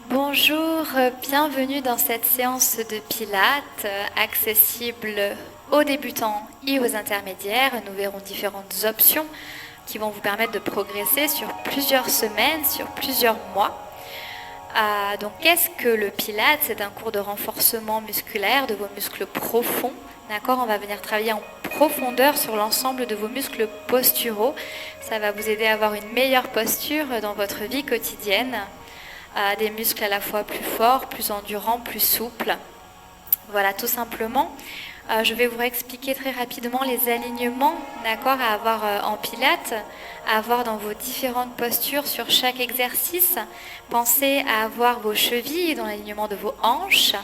Bonjour, bienvenue dans cette séance de Pilates accessible aux débutants et aux intermédiaires. Nous verrons différentes options qui vont vous permettre de progresser sur plusieurs semaines, sur plusieurs mois. Donc qu'est-ce que le Pilates? C'est un cours de renforcement musculaire de vos muscles profonds. D'accord, on va venir travailler en profondeur sur l'ensemble de vos muscles posturaux. Ça va vous aider à avoir une meilleure posture dans votre vie quotidienne. Des muscles à la fois plus forts, plus endurants, plus souples. Voilà, tout simplement. Je vais vous expliquer très rapidement les alignements, d'accord, à avoir en pilates, à avoir dans vos différentes postures sur chaque exercice. Pensez à avoir vos chevilles dans l'alignement de vos hanches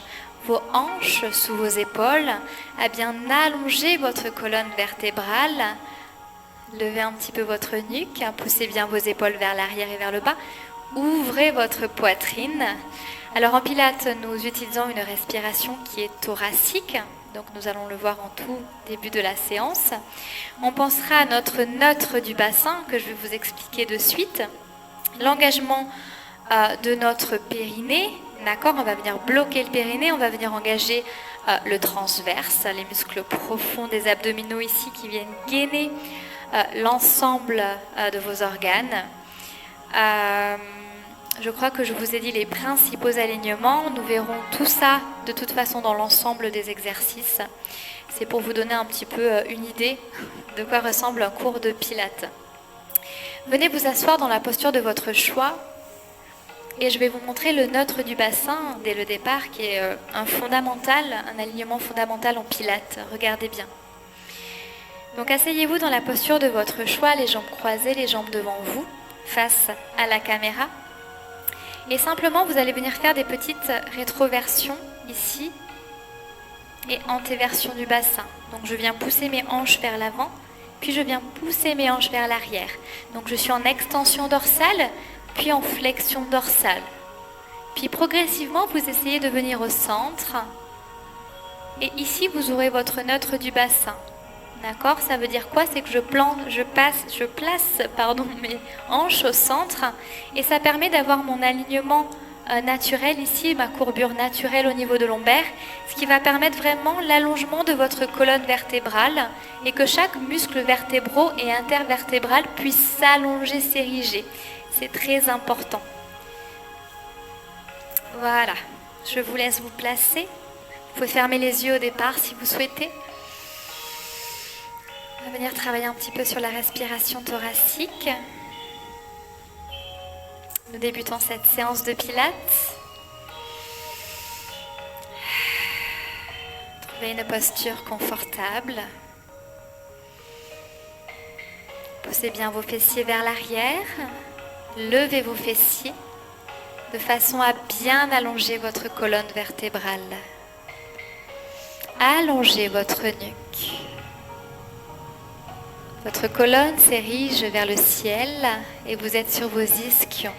sous vos épaules, à bien allonger votre colonne vertébrale. Levez un petit peu votre nuque, poussez bien vos épaules vers l'arrière et vers le bas. Ouvrez votre poitrine. Alors en pilates, nous utilisons une respiration qui est thoracique. Donc nous allons le voir en tout début de la séance. On pensera à notre neutre du bassin que je vais vous expliquer de suite. L'engagement de notre périnée. D'accord, on va venir bloquer le périnée, on va venir engager le transverse, les muscles profonds des abdominaux ici qui viennent gainer l'ensemble de vos organes. Je crois que je vous ai dit les principaux alignements. Nous verrons tout ça de toute façon dans l'ensemble des exercices. C'est pour vous donner un petit peu une idée de quoi ressemble un cours de pilates. Venez vous asseoir dans la posture de votre choix et je vais vous montrer le neutre du bassin dès le départ qui est un alignement fondamental en pilates. Regardez bien. Donc asseyez-vous dans la posture de votre choix, les jambes croisées, les jambes devant vous, face à la caméra. Et simplement, vous allez venir faire des petites rétroversions ici et antéversions du bassin. Donc je viens pousser mes hanches vers l'avant, puis je viens pousser mes hanches vers l'arrière. Donc je suis en extension dorsale, puis en flexion dorsale. Puis progressivement, vous essayez de venir au centre. Et ici, vous aurez votre neutre du bassin. D'accord, ça veut dire quoi? C'est que je place mes hanches au centre et ça permet d'avoir mon alignement naturel ici, ma courbure naturelle au niveau de l'ombaire, ce qui va permettre vraiment l'allongement de votre colonne vertébrale et que chaque muscle vertébraux et intervertébral puisse s'allonger, s'ériger. C'est très important. Voilà, je vous laisse vous placer. Vous pouvez fermer les yeux au départ si vous souhaitez. On va venir travailler un petit peu sur la respiration thoracique. Nous débutons cette séance de pilates. Trouvez une posture confortable. Poussez bien vos fessiers vers l'arrière. Levez vos fessiers de façon à bien allonger votre colonne vertébrale. Allongez votre nuque. Votre colonne s'érige vers le ciel et vous êtes sur vos ischions.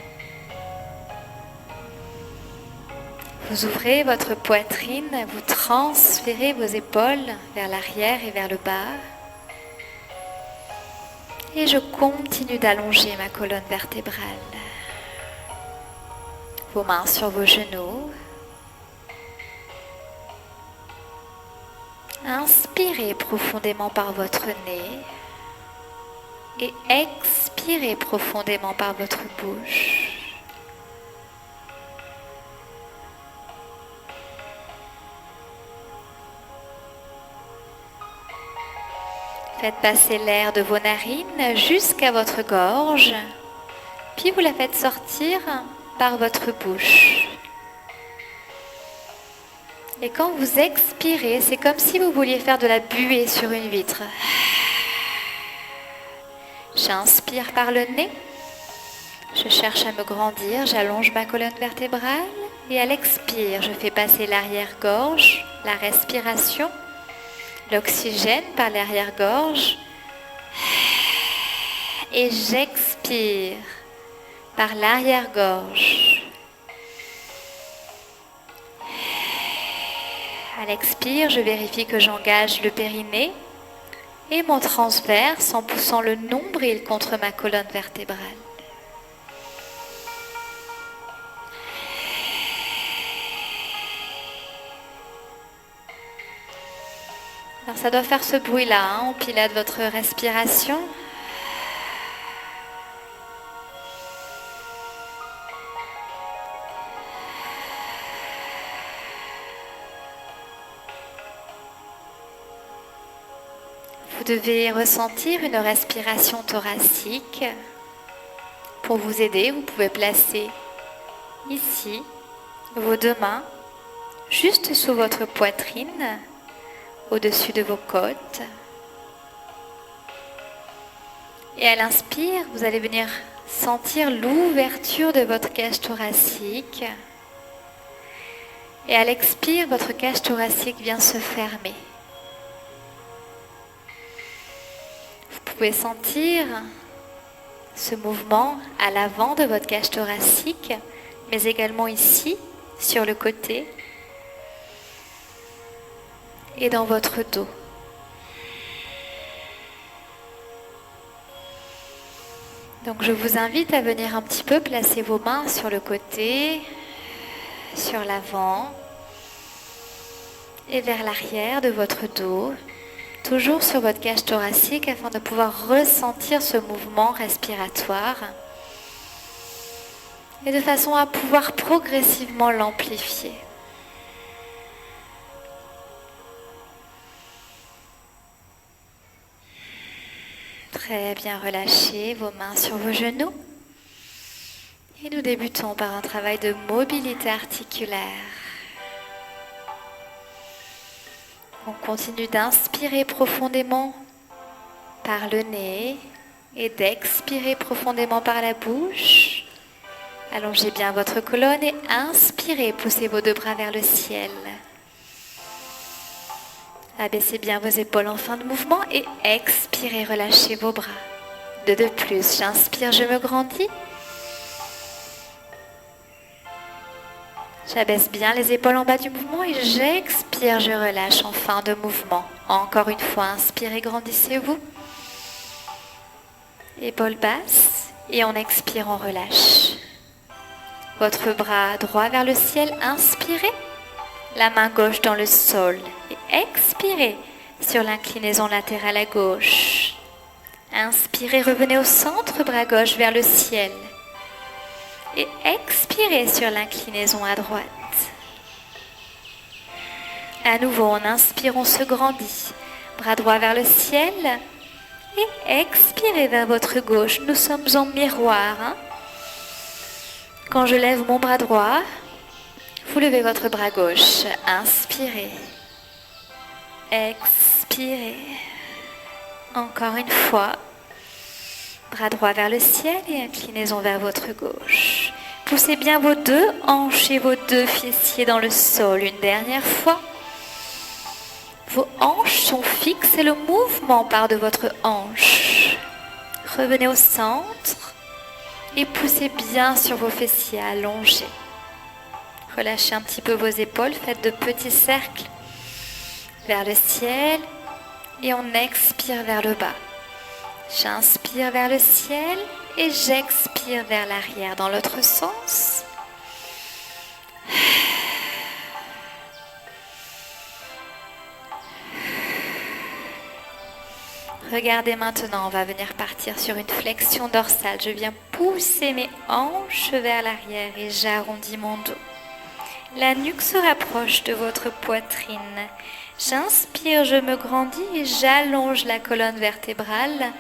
Vous ouvrez votre poitrine, vous transférez vos épaules vers l'arrière et vers le bas. Et je continue d'allonger ma colonne vertébrale. Vos mains sur vos genoux. Inspirez profondément par votre nez. Et expirez profondément par votre bouche. Faites passer l'air de vos narines jusqu'à votre gorge, puis vous la faites sortir par votre bouche. Et quand vous expirez, c'est comme si vous vouliez faire de la buée sur une vitre. J'inspire par le nez, je cherche à me grandir, j'allonge ma colonne vertébrale et à l'expire, je fais passer l'arrière-gorge, la respiration, l'oxygène par l'arrière-gorge et j'expire par l'arrière-gorge. À l'expire, je vérifie que j'engage le périnée et mon transverse en poussant le nombril contre ma colonne vertébrale. Alors ça doit faire ce bruit-là, hein, au pilote de votre respiration. Vous devez ressentir une respiration thoracique. Pour vous aider, vous pouvez placer ici vos deux mains juste sous votre poitrine, au-dessus de vos côtes. Et à l'inspire, vous allez venir sentir l'ouverture de votre cage thoracique. Et à l'expire, votre cage thoracique vient se fermer. Vous pouvez sentir ce mouvement à l'avant de votre cage thoracique, mais également ici, sur le côté, et dans votre dos. Donc je vous invite à venir un petit peu placer vos mains sur le côté, sur l'avant et vers l'arrière de votre dos, toujours sur votre cage thoracique afin de pouvoir ressentir ce mouvement respiratoire et de façon à pouvoir progressivement l'amplifier. Très bien, relâchez vos mains sur vos genoux. Et nous débutons par un travail de mobilité articulaire. On continue d'inspirer profondément par le nez et d'expirer profondément par la bouche. Allongez bien votre colonne et inspirez, poussez vos deux bras vers le ciel. Abaissez bien vos épaules en fin de mouvement et expirez, relâchez vos bras. Deux de plus, j'inspire, je me grandis. J'abaisse bien les épaules en bas du mouvement et j'expire, je relâche en fin de mouvement. Encore une fois, inspirez, grandissez-vous. Épaules basses et on expire, on relâche. Votre bras droit vers le ciel, inspirez. La main gauche dans le sol et expirez sur l'inclinaison latérale à gauche. Inspirez, revenez au centre, bras gauche vers le ciel. Et expirez sur l'inclinaison à droite. À nouveau, on inspire, on se grandit. Bras droit vers le ciel. Et expirez vers votre gauche. Nous sommes en miroir. Quand je lève mon bras droit, vous levez votre bras gauche. Inspirez. Expirez. Encore une fois. Bras droit vers le ciel et inclinaison vers votre gauche. Poussez bien vos deux hanches et vos deux fessiers dans le sol. Une dernière fois. Vos hanches sont fixes et le mouvement part de votre hanche. Revenez au centre et poussez bien sur vos fessiers allongés. Relâchez un petit peu vos épaules, faites de petits cercles vers le ciel et on expire vers le bas. J'inspire vers le ciel et j'expire vers l'arrière dans l'autre sens. Regardez maintenant, on va venir partir sur une flexion dorsale. Je viens pousser mes hanches vers l'arrière et j'arrondis mon dos. La nuque se rapproche de votre poitrine. J'inspire, je me grandis et j'allonge la colonne vertébrale,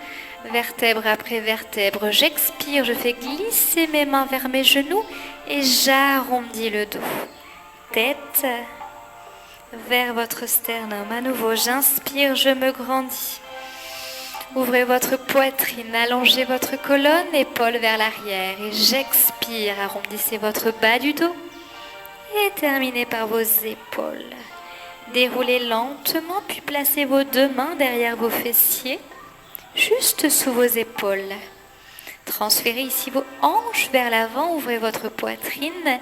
vertèbre après vertèbre. J'expire, je fais glisser mes mains vers mes genoux et j'arrondis le dos. Tête vers votre sternum. À nouveau, j'inspire, je me grandis. Ouvrez votre poitrine, allongez votre colonne, épaules vers l'arrière et j'expire, arrondissez votre bas du dos et terminez par vos épaules. Déroulez lentement, puis placez vos deux mains derrière vos fessiers, juste sous vos épaules. Transférez ici vos hanches vers l'avant, ouvrez votre poitrine,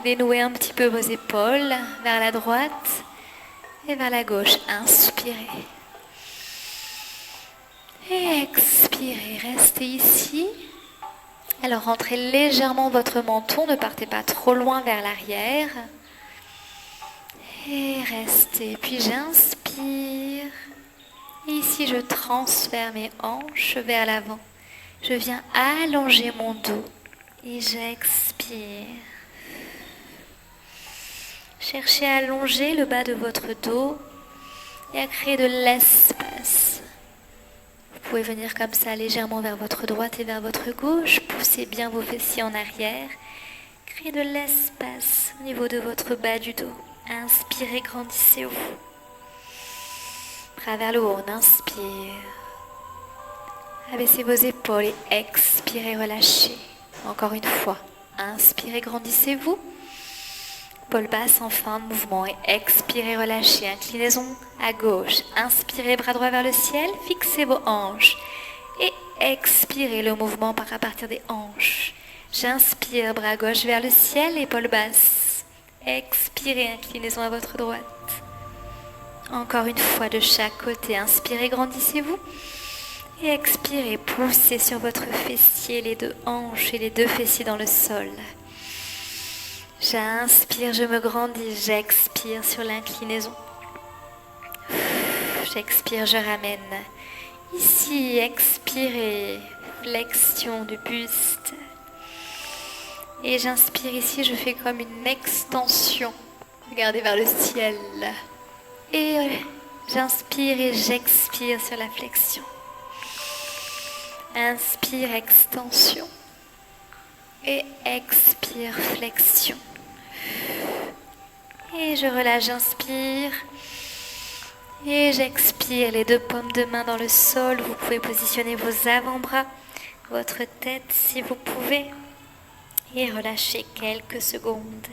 dénouez un petit peu vos épaules vers la droite et vers la gauche. Inspirez. Et expirez, restez ici. Alors rentrez légèrement votre menton, ne partez pas trop loin vers l'arrière. Et restez. Puis j'inspire. Et ici, je transfère mes hanches vers l'avant. Je viens allonger mon dos. Et j'expire. Cherchez à allonger le bas de votre dos et à créer de l'espace. Vous pouvez venir comme ça légèrement vers votre droite et vers votre gauche. Poussez bien vos fessiers en arrière. Créez de l'espace au niveau de votre bas du dos. Inspirez, grandissez-vous. Bras vers le haut, on inspire. Abaissez vos épaules et expirez, relâchez. Encore une fois. Inspirez, grandissez-vous. Épaules basses en fin de mouvement et expirez, relâchez. Inclinaison à gauche. Inspirez, bras droit vers le ciel. Fixez vos hanches. Et expirez, le mouvement part à partir des hanches. J'inspire, bras gauche vers le ciel, épaules basses. Expirez, inclinaison à votre droite. Encore une fois de chaque côté. Inspirez, grandissez-vous. Et expirez, poussez sur votre fessier, les deux hanches et les deux fessiers dans le sol. J'inspire, je me grandis, j'expire sur l'inclinaison. J'expire, je ramène. Ici, expirez, flexion du buste. Et j'inspire ici, je fais comme une extension. Regardez vers le ciel. Et j'inspire et j'expire sur la flexion. Inspire, extension. Et expire, flexion. Et je relâche, j'inspire. Et j'expire, les deux paumes de main dans le sol. Vous pouvez positionner vos avant-bras, votre tête si vous pouvez. Et relâchez quelques secondes.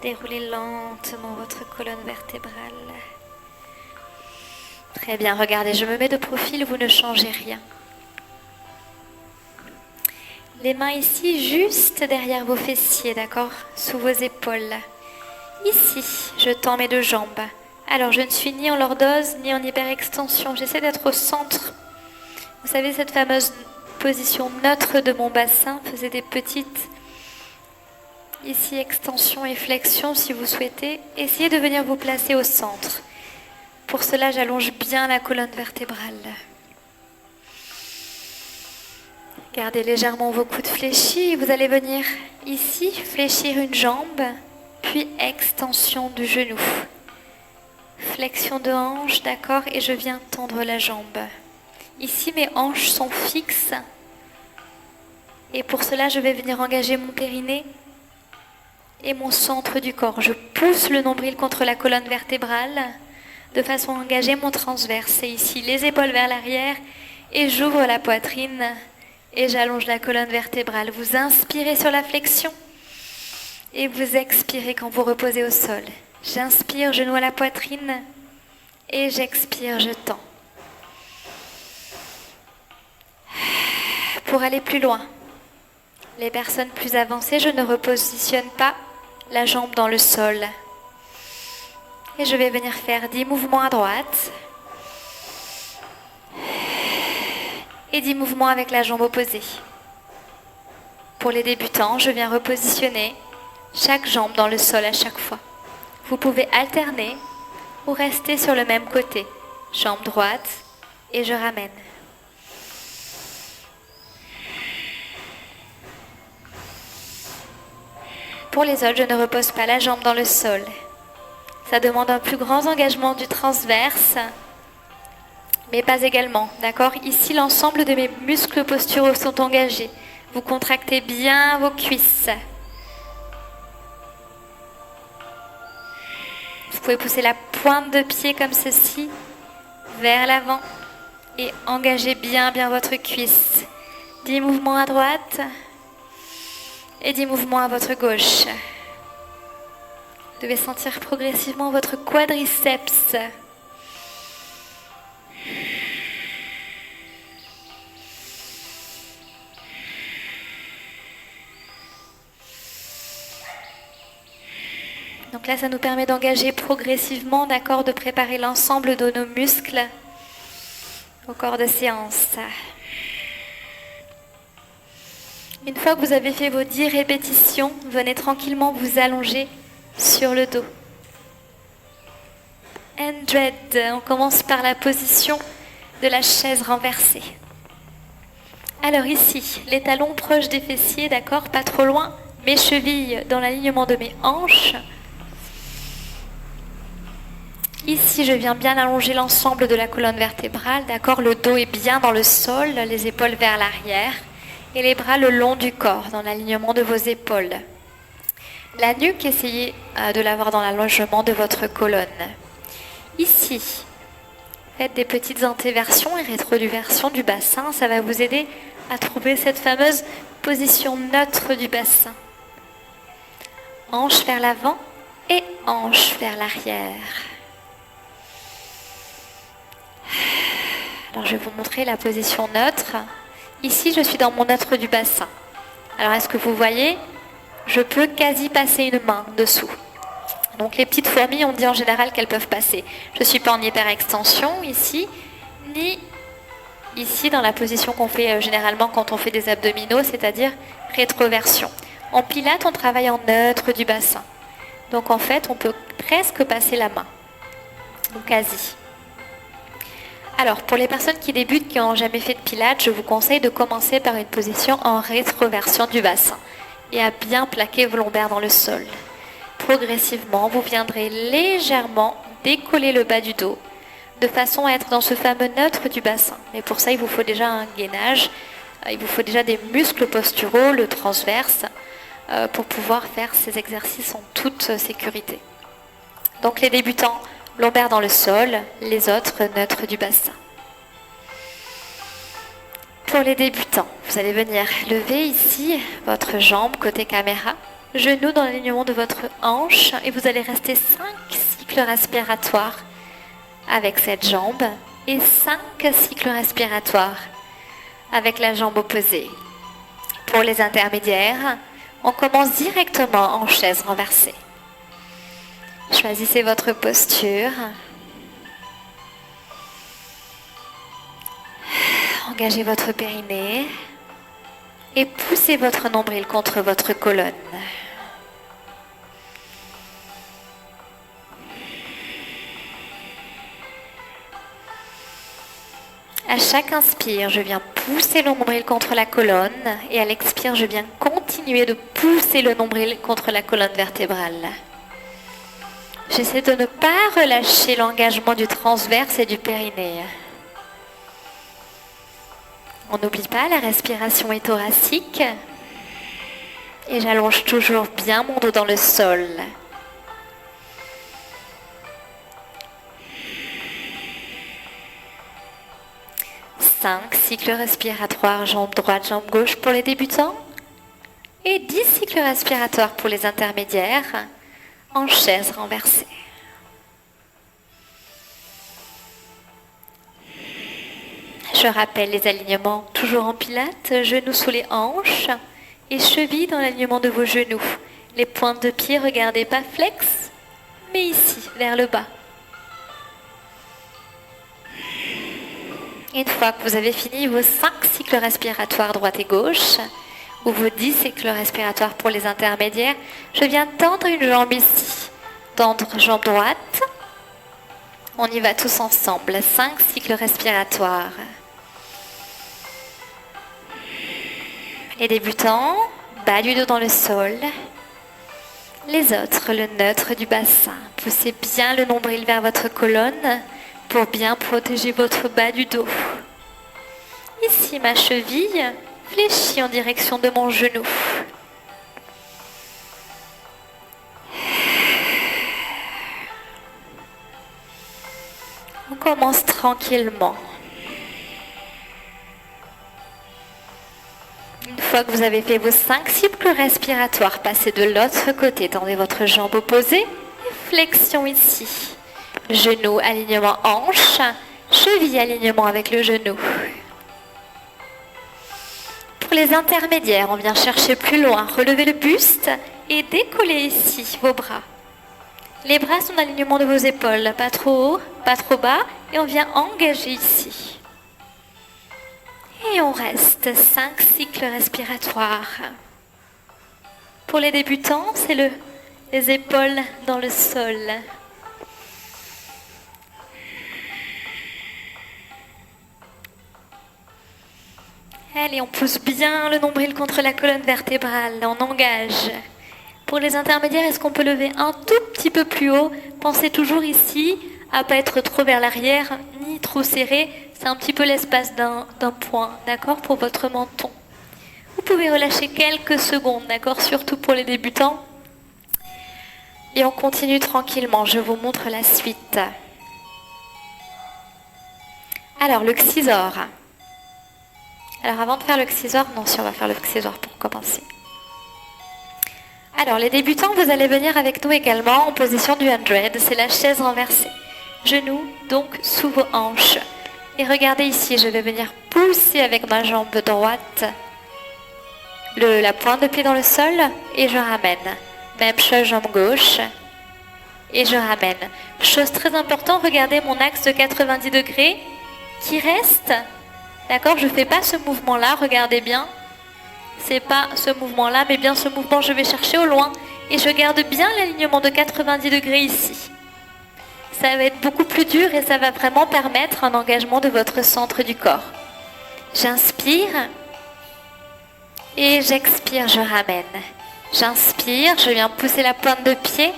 Déroulez lentement votre colonne vertébrale. Très bien, regardez, je me mets de profil, vous ne changez rien. Les mains ici, juste derrière vos fessiers, d'accord? Sous vos épaules. Ici, je tends mes deux jambes. Alors, je ne suis ni en lordose, ni en hyperextension. J'essaie d'être au centre. Vous savez, cette fameuse position neutre de mon bassin, faisait des petites, ici, extension et flexion, si vous souhaitez. Essayez de venir vous placer au centre. Pour cela, j'allonge bien la colonne vertébrale. Gardez légèrement vos coudes fléchis. Vous allez venir ici, fléchir une jambe, puis extension du genou. Flexion de hanche, d'accord, et je viens tendre la jambe. Ici, mes hanches sont fixes. Et pour cela, je vais venir engager mon périnée et mon centre du corps. Je pousse le nombril contre la colonne vertébrale de façon à engager mon transverse. Et ici, les épaules vers l'arrière et j'ouvre la poitrine et j'allonge la colonne vertébrale. Vous inspirez sur la flexion et vous expirez quand vous reposez au sol. J'inspire, genou à la poitrine et j'expire, je tends. Pour aller plus loin, les personnes plus avancées, je ne repositionne pas la jambe dans le sol. Et je vais venir faire 10 mouvements à droite. Et 10 mouvements avec la jambe opposée. Pour les débutants, je viens repositionner chaque jambe dans le sol à chaque fois. Vous pouvez alterner ou rester sur le même côté. Jambe droite et je ramène. Pour les autres, je ne repose pas la jambe dans le sol. Ça demande un plus grand engagement du transverse, mais pas également, d'accord? Ici, l'ensemble de mes muscles posturaux sont engagés. Vous contractez bien vos cuisses. Vous pouvez pousser la pointe de pied comme ceci, vers l'avant, et engager bien votre cuisse. 10 mouvements à droite et 10 mouvements à votre gauche. Vous devez sentir progressivement votre quadriceps. Donc là, ça nous permet d'engager progressivement, d'accord, de préparer l'ensemble de nos muscles au corps de séance. Une fois que vous avez fait vos 10 répétitions, venez tranquillement vous allonger sur le dos. 100. On commence par la position de la chaise renversée. Alors ici, les talons proches des fessiers, d'accord, pas trop loin. Mes chevilles dans l'alignement de mes hanches. Ici, je viens bien allonger l'ensemble de la colonne vertébrale, d'accord. Le dos est bien dans le sol, les épaules vers l'arrière et les bras le long du corps, dans l'alignement de vos épaules. La nuque, essayez de l'avoir dans l'allongement de votre colonne. Ici, faites des petites antéversions et rétroversions du bassin. Ça va vous aider à trouver cette fameuse position neutre du bassin. Hanche vers l'avant et hanche vers l'arrière. Alors, je vais vous montrer la position neutre. Ici, je suis dans mon neutre du bassin. Alors, est-ce que vous voyez? Je peux quasi passer une main dessous. Donc, les petites fourmis, on dit en général qu'elles peuvent passer. Je ne suis pas en hyperextension ici, ni ici dans la position qu'on fait généralement quand on fait des abdominaux, c'est-à-dire rétroversion. En pilates, on travaille en neutre du bassin. Donc, en fait, on peut presque passer la main. Ou quasi. Alors, pour les personnes qui débutent, qui n'ont jamais fait de pilates, je vous conseille de commencer par une position en rétroversion du bassin et à bien plaquer vos lombaires dans le sol. Progressivement, vous viendrez légèrement décoller le bas du dos de façon à être dans ce fameux neutre du bassin. Mais pour ça, il vous faut déjà un gainage, il vous faut déjà des muscles posturaux, le transverse, pour pouvoir faire ces exercices en toute sécurité. Donc les débutants, lombaires dans le sol, les autres neutres du bassin. Pour les débutants, vous allez venir lever ici votre jambe côté caméra, genou dans l'alignement de votre hanche et vous allez rester 5 cycles respiratoires avec cette jambe et 5 cycles respiratoires avec la jambe opposée. Pour les intermédiaires, on commence directement en chaise renversée. Choisissez votre posture. Engagez votre périnée et poussez votre nombril contre votre colonne. À chaque inspire, je viens pousser le nombril contre la colonne et à l'expire, je viens continuer de pousser le nombril contre la colonne vertébrale. J'essaie de ne pas relâcher l'engagement du transverse et du périnée. On n'oublie pas, la respiration est thoracique. Et j'allonge toujours bien mon dos dans le sol. Cinq cycles respiratoires, jambe droite, jambe gauche pour les débutants. Et 10 cycles respiratoires pour les intermédiaires. En chaise renversée. Je rappelle les alignements toujours en pilates, genoux sous les hanches et chevilles dans l'alignement de vos genoux. Les pointes de pied, regardez pas flex, mais ici, vers le bas. Une fois que vous avez fini vos 5 cycles respiratoires droite et gauche, ou vos 10 cycles respiratoires pour les intermédiaires, je viens tendre une jambe ici. Tendre jambe droite. On y va tous ensemble. 5 cycles respiratoires. Les débutants, bas du dos dans le sol. Les autres, le neutre du bassin. Poussez bien le nombril vers votre colonne pour bien protéger votre bas du dos. Ici, ma cheville fléchit en direction de mon genou. On commence tranquillement. Une fois que vous avez fait vos 5 cycles respiratoires, passez de l'autre côté, tendez votre jambe opposée, et flexion ici. Genou, alignement hanche, cheville, alignement avec le genou. Pour les intermédiaires, on vient chercher plus loin, relevez le buste et décollez ici vos bras. Les bras sont en alignement de vos épaules, pas trop haut, pas trop bas, et on vient engager ici. Et on reste 5 cycles respiratoires. Pour les débutants, c'est les épaules dans le sol. Allez, on pousse bien le nombril contre la colonne vertébrale, on engage. Pour les intermédiaires, est-ce qu'on peut lever un tout petit peu plus haut? Pensez toujours ici à ne pas être trop vers l'arrière, ni trop serré. C'est un petit peu l'espace d'un point, d'accord, pour votre menton. Vous pouvez relâcher quelques secondes, d'accord, surtout pour les débutants. Et on continue tranquillement, je vous montre la suite. Alors, le Xysor. Alors, avant de faire le Xysor, non, si on va faire le Xysor pour commencer. Alors, les débutants, vous allez venir avec nous également en position du 100, c'est la chaise renversée. Genoux, donc, sous vos hanches. Et regardez ici, je vais venir pousser avec ma jambe droite la pointe de pied dans le sol et je ramène. Même chose, jambe gauche et je ramène. Chose très importante, regardez mon axe de 90 degrés qui reste. D'accord, je ne fais pas ce mouvement-là, regardez bien. C'est pas ce mouvement-là, mais bien ce mouvement, je vais chercher au loin. Et je garde bien l'alignement de 90 degrés ici. Ça va être beaucoup plus dur et ça va vraiment permettre un engagement de votre centre du corps. J'inspire et j'expire, je ramène. J'inspire, je viens pousser la pointe de pied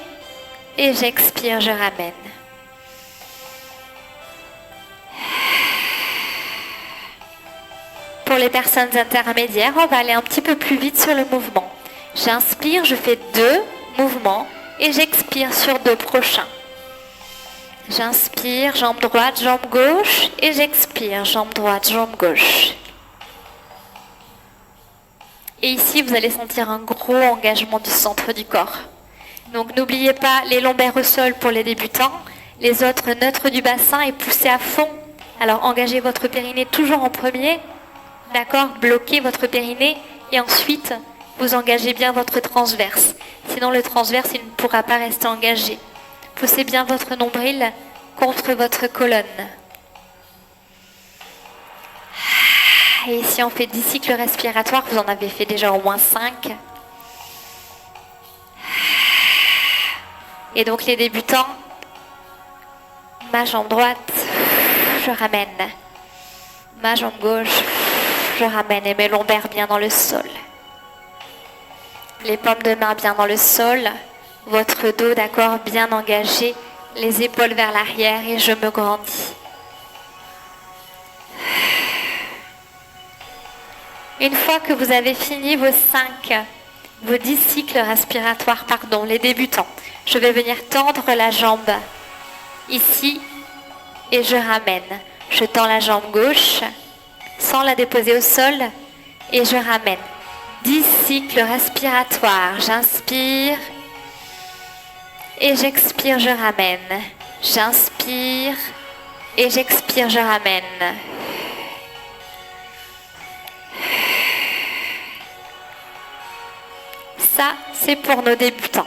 et j'expire, je ramène. Pour les personnes intermédiaires, on va aller un petit peu plus vite sur le mouvement. J'inspire, je fais 2 mouvements et j'expire sur 2 prochains. J'inspire, jambe droite, jambe gauche et j'expire, jambe droite, jambe gauche. Et ici, vous allez sentir un gros engagement du centre du corps. Donc n'oubliez pas les lombaires au sol pour les débutants, les autres neutres du bassin et poussez à fond. Alors engagez votre périnée toujours en premier. D'accord, bloquez votre périnée et ensuite vous engagez bien votre transverse. Sinon le transverse il ne pourra pas rester engagé. Poussez bien votre nombril contre votre colonne. Et ici on fait 10 cycles respiratoires, vous en avez fait déjà au moins 5. Et donc les débutants, ma jambe droite, je ramène. Ma jambe gauche, je ramène et mes lombaires bien dans le sol. Les paumes de main bien dans le sol. Votre dos, d'accord, bien engagé. Les épaules vers l'arrière et je me grandis. Une fois que vous avez fini vos 10 cycles respiratoires, pardon, les débutants, je vais venir tendre la jambe ici et je ramène. Je tends la jambe gauche sans la déposer au sol et je ramène. 10 cycles respiratoires. J'inspire et j'expire, je ramène. J'inspire et j'expire, je ramène. Ça, c'est pour nos débutants.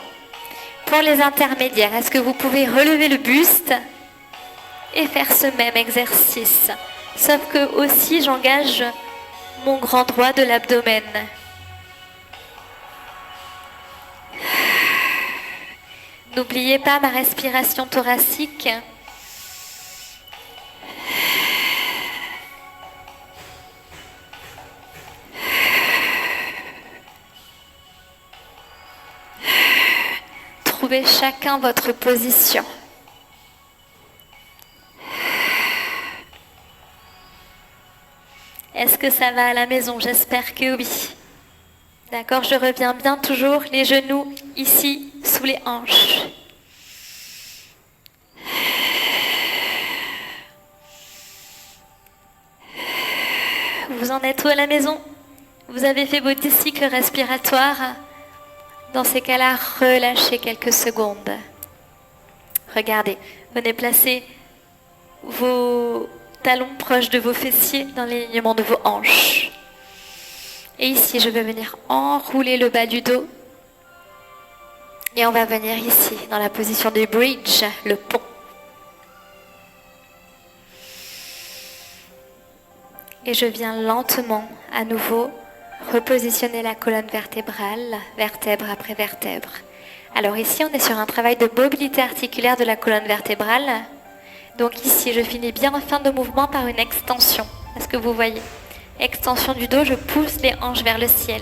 Pour les intermédiaires, est-ce que vous pouvez relever le buste et faire ce même exercice? Sauf que aussi, j'engage mon grand droit de l'abdomen. N'oubliez pas ma respiration thoracique. Trouvez chacun votre position. Est-ce que ça va à la maison? J'espère que oui. D'accord, je reviens bien toujours, les genoux ici, sous les hanches. Vous en êtes où à la maison? Vous avez fait vos 10 cycles respiratoires? Dans ces cas-là, relâchez quelques secondes. Regardez, venez placer vos talons proches de vos fessiers dans l'alignement de vos hanches. Et ici, je vais venir enrouler le bas du dos. Et on va venir ici, dans la position du bridge, le pont. Et je viens lentement, à nouveau, repositionner la colonne vertébrale, vertèbre après vertèbre. Alors ici, on est sur un travail de mobilité articulaire de la colonne vertébrale. Donc ici, je finis bien en fin de mouvement par une extension. Est-ce que vous voyez? Extension du dos, je pousse les hanches vers le ciel.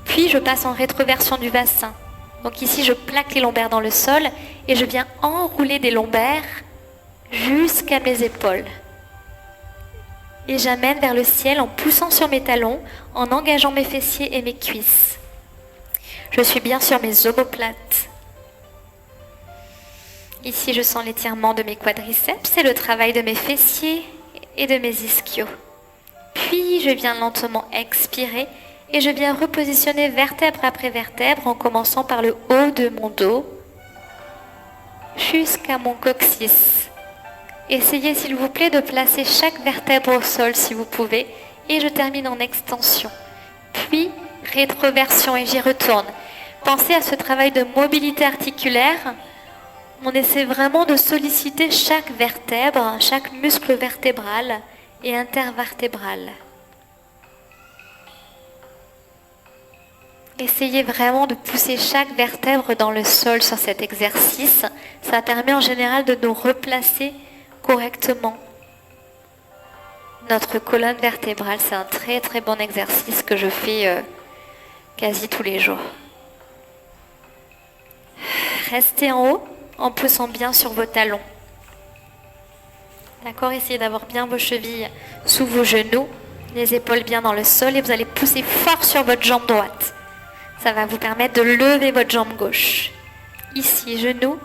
Puis je passe en rétroversion du bassin. Donc ici, je plaque les lombaires dans le sol et je viens enrouler des lombaires jusqu'à mes épaules. Et j'amène vers le ciel en poussant sur mes talons, en engageant mes fessiers et mes cuisses. Je suis bien sur mes omoplates. Ici, je sens l'étirement de mes quadriceps et le travail de mes fessiers et de mes ischios. Puis, je viens lentement expirer et je viens repositionner vertèbre après vertèbre en commençant par le haut de mon dos jusqu'à mon coccyx. Essayez s'il vous plaît de placer chaque vertèbre au sol si vous pouvez et je termine en extension. Puis rétroversion et j'y retourne. Pensez à ce travail de mobilité articulaire. On essaie vraiment de solliciter chaque vertèbre, chaque muscle vertébral et intervertébral. Essayez vraiment de pousser chaque vertèbre dans le sol sur cet exercice. Ça permet en général de nous replacer correctement. Notre colonne vertébrale, c'est un très très bon exercice que je fais quasi tous les jours. Restez en haut en poussant bien sur vos talons. D'accord, essayez d'avoir bien vos chevilles sous vos genoux, les épaules bien dans le sol et vous allez pousser fort sur votre jambe droite. Ça va vous permettre de lever votre jambe gauche. Ici, genou,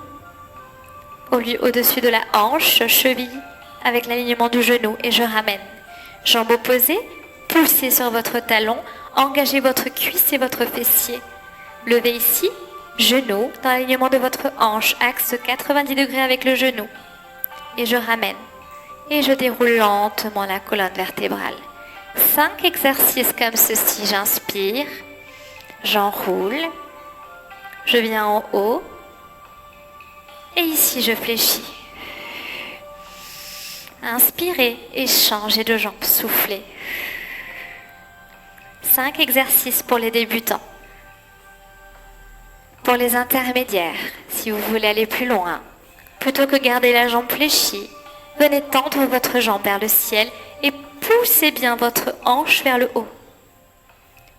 au-dessus de la hanche, cheville avec l'alignement du genou et je ramène. Jambe opposée, poussez sur votre talon, engagez votre cuisse et votre fessier. Levez ici, genou dans l'alignement de votre hanche, axe 90 degrés avec le genou. Et je ramène. Et je déroule lentement la colonne vertébrale. 5 exercices comme ceci, j'inspire, j'enroule, je viens en haut. Et ici, je fléchis. Inspirez et changez de jambe, soufflez. 5 exercices pour les débutants. Pour les intermédiaires, si vous voulez aller plus loin, plutôt que garder la jambe fléchie, venez tendre votre jambe vers le ciel et poussez bien votre hanche vers le haut.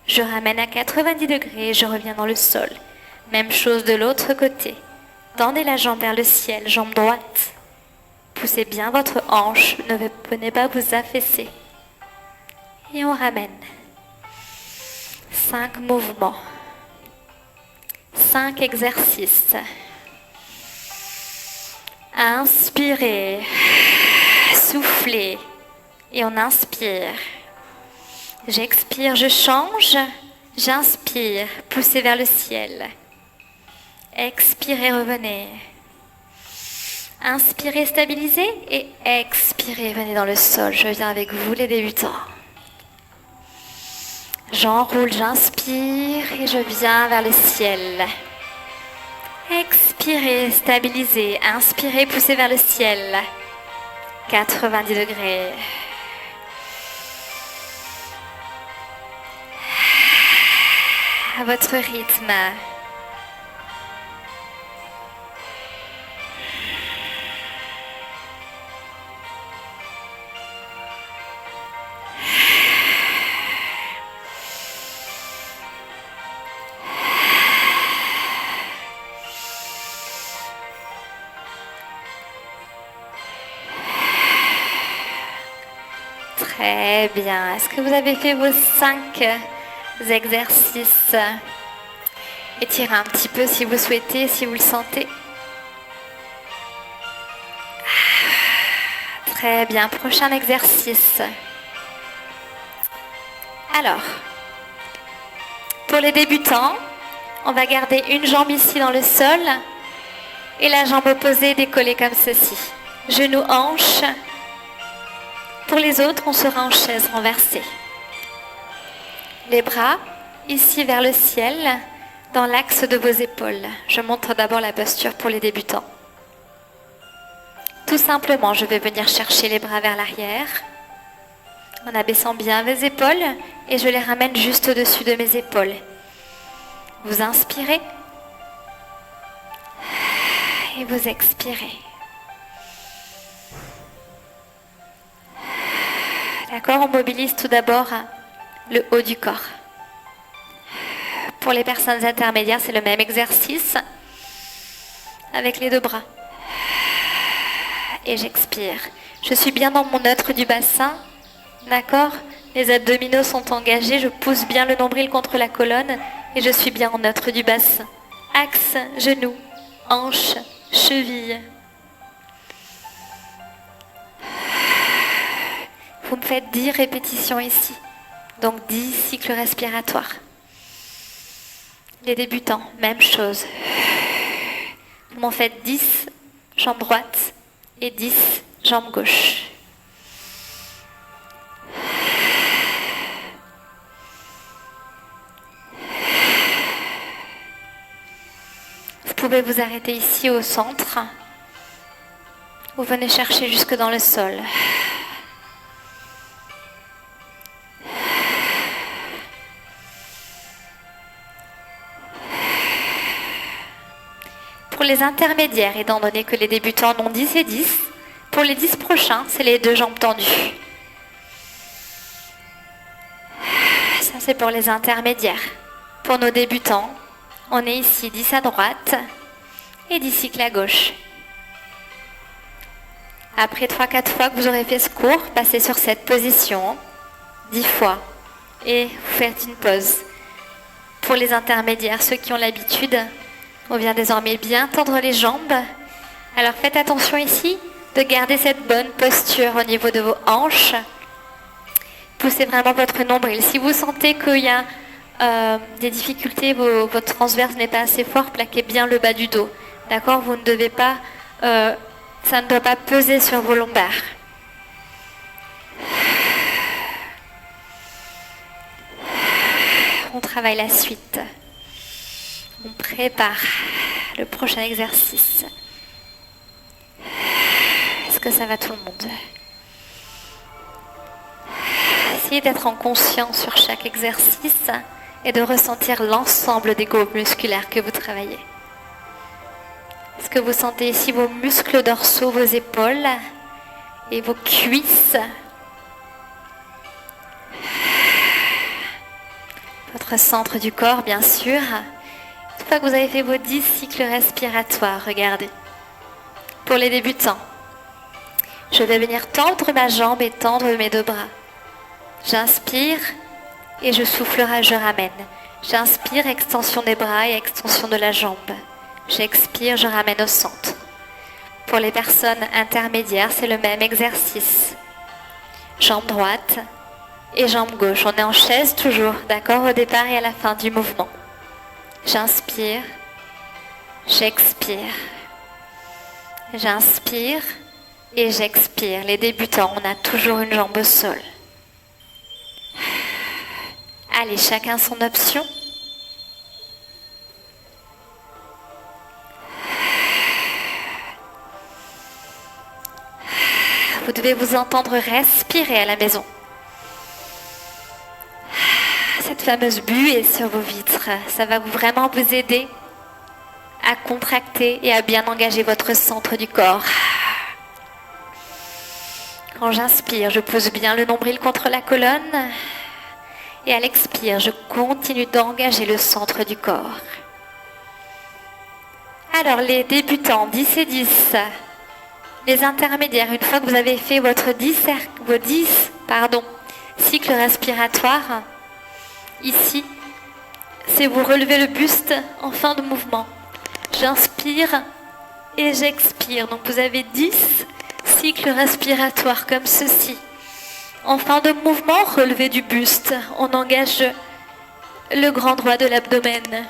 Je ramène à 90 degrés et je reviens dans le sol. Même chose de l'autre côté. Tendez la jambe vers le ciel, jambe droite. Poussez bien votre hanche, ne venez pas vous affaisser. Et on ramène. 5 mouvements. 5 exercices. Inspirez, soufflez et on inspire. J'expire, je change, j'inspire, poussez vers le ciel. Expirez, revenez. Inspirez, stabilisez et expirez, venez dans le sol. Je viens avec vous les débutants. J'enroule, j'inspire et je viens vers le ciel. Expirez, stabilisez, inspirez, poussez vers le ciel. 90 degrés. À votre rythme. Très bien. Est-ce que vous avez fait vos 5 exercices? Étirez un petit peu si vous souhaitez, si vous le sentez. Très bien. Prochain exercice. Alors, pour les débutants, on va garder une jambe ici dans le sol et la jambe opposée décollée comme ceci. Genou, hanche. Pour les autres, on sera en chaise renversée. Les bras ici vers le ciel, dans l'axe de vos épaules. Je montre d'abord la posture pour les débutants. Tout simplement, je vais venir chercher les bras vers l'arrière. en abaissant bien mes épaules et je les ramène juste au-dessus de mes épaules. Vous inspirez et vous expirez. D'accord, on mobilise tout d'abord le haut du corps. Pour les personnes intermédiaires, c'est le même exercice avec les deux bras. Et j'expire. Je suis bien dans mon neutre du bassin. D'accord? Les abdominaux sont engagés. Je pousse bien le nombril contre la colonne et je suis bien en neutre du bassin. Axe, genou, hanche, cheville. Vous me faites 10 répétitions ici. Donc 10 cycles respiratoires. Les débutants, même chose. Vous m'en faites 10, jambe droite, et 10, jambe gauche. Vous pouvez vous arrêter ici au centre. Vous venez chercher jusque dans le sol. Pour les intermédiaires, étant donné que les débutants en ont 10 et 10, pour les 10 prochains, c'est les deux jambes tendues. Ça, c'est pour les intermédiaires. Pour nos débutants, on est ici 10 à droite et 10 cycles à gauche. Après 3-4 fois que vous aurez fait ce cours, passez sur cette position 10 fois et vous faites une pause. Pour les intermédiaires, ceux qui ont l'habitude, on vient désormais bien tendre les jambes. Alors faites attention ici de garder cette bonne posture au niveau de vos hanches. Poussez vraiment votre nombril. Si vous sentez qu'il y a des difficultés, votre transverse n'est pas assez fort, plaquez bien le bas du dos. D'accord? Vous ne devez pas, ça ne doit pas peser sur vos lombaires. On travaille la suite. On prépare le prochain exercice. Est-ce que ça va tout le monde? Essayez d'être en conscience sur chaque exercice et de ressentir l'ensemble des groupes musculaires que vous travaillez. Est-ce que vous sentez ici vos muscles dorsaux, vos épaules et vos cuisses? Votre centre du corps, bien sûr. Une fois que vous avez fait vos 10 cycles respiratoires, regardez. Pour les débutants, je vais venir tendre ma jambe et tendre mes deux bras. J'inspire et je souffle, je ramène. J'inspire, extension des bras et extension de la jambe. J'expire, je ramène au centre. Pour les personnes intermédiaires, c'est le même exercice. Jambe droite et jambe gauche. On est en chaise toujours, d'accord, au départ et à la fin du mouvement. J'inspire, j'expire. J'inspire et j'expire. Les débutants, on a toujours une jambe au sol. Allez, chacun son option. Vous devez vous entendre respirer à la maison. Cette fameuse buée sur vos vitres, ça va vraiment vous aider à contracter et à bien engager votre centre du corps. Quand j'inspire, je pousse bien le nombril contre la colonne. Et à l'expire, je continue d'engager le centre du corps. Alors, les débutants, 10 et 10. Les intermédiaires, une fois que vous avez fait vos 10 cycles respiratoires, ici, c'est vous relevez le buste en fin de mouvement. J'inspire et j'expire. Donc vous avez 10 cycles respiratoires comme ceci. En fin de mouvement, relevez du buste. On engage le grand droit de l'abdomen.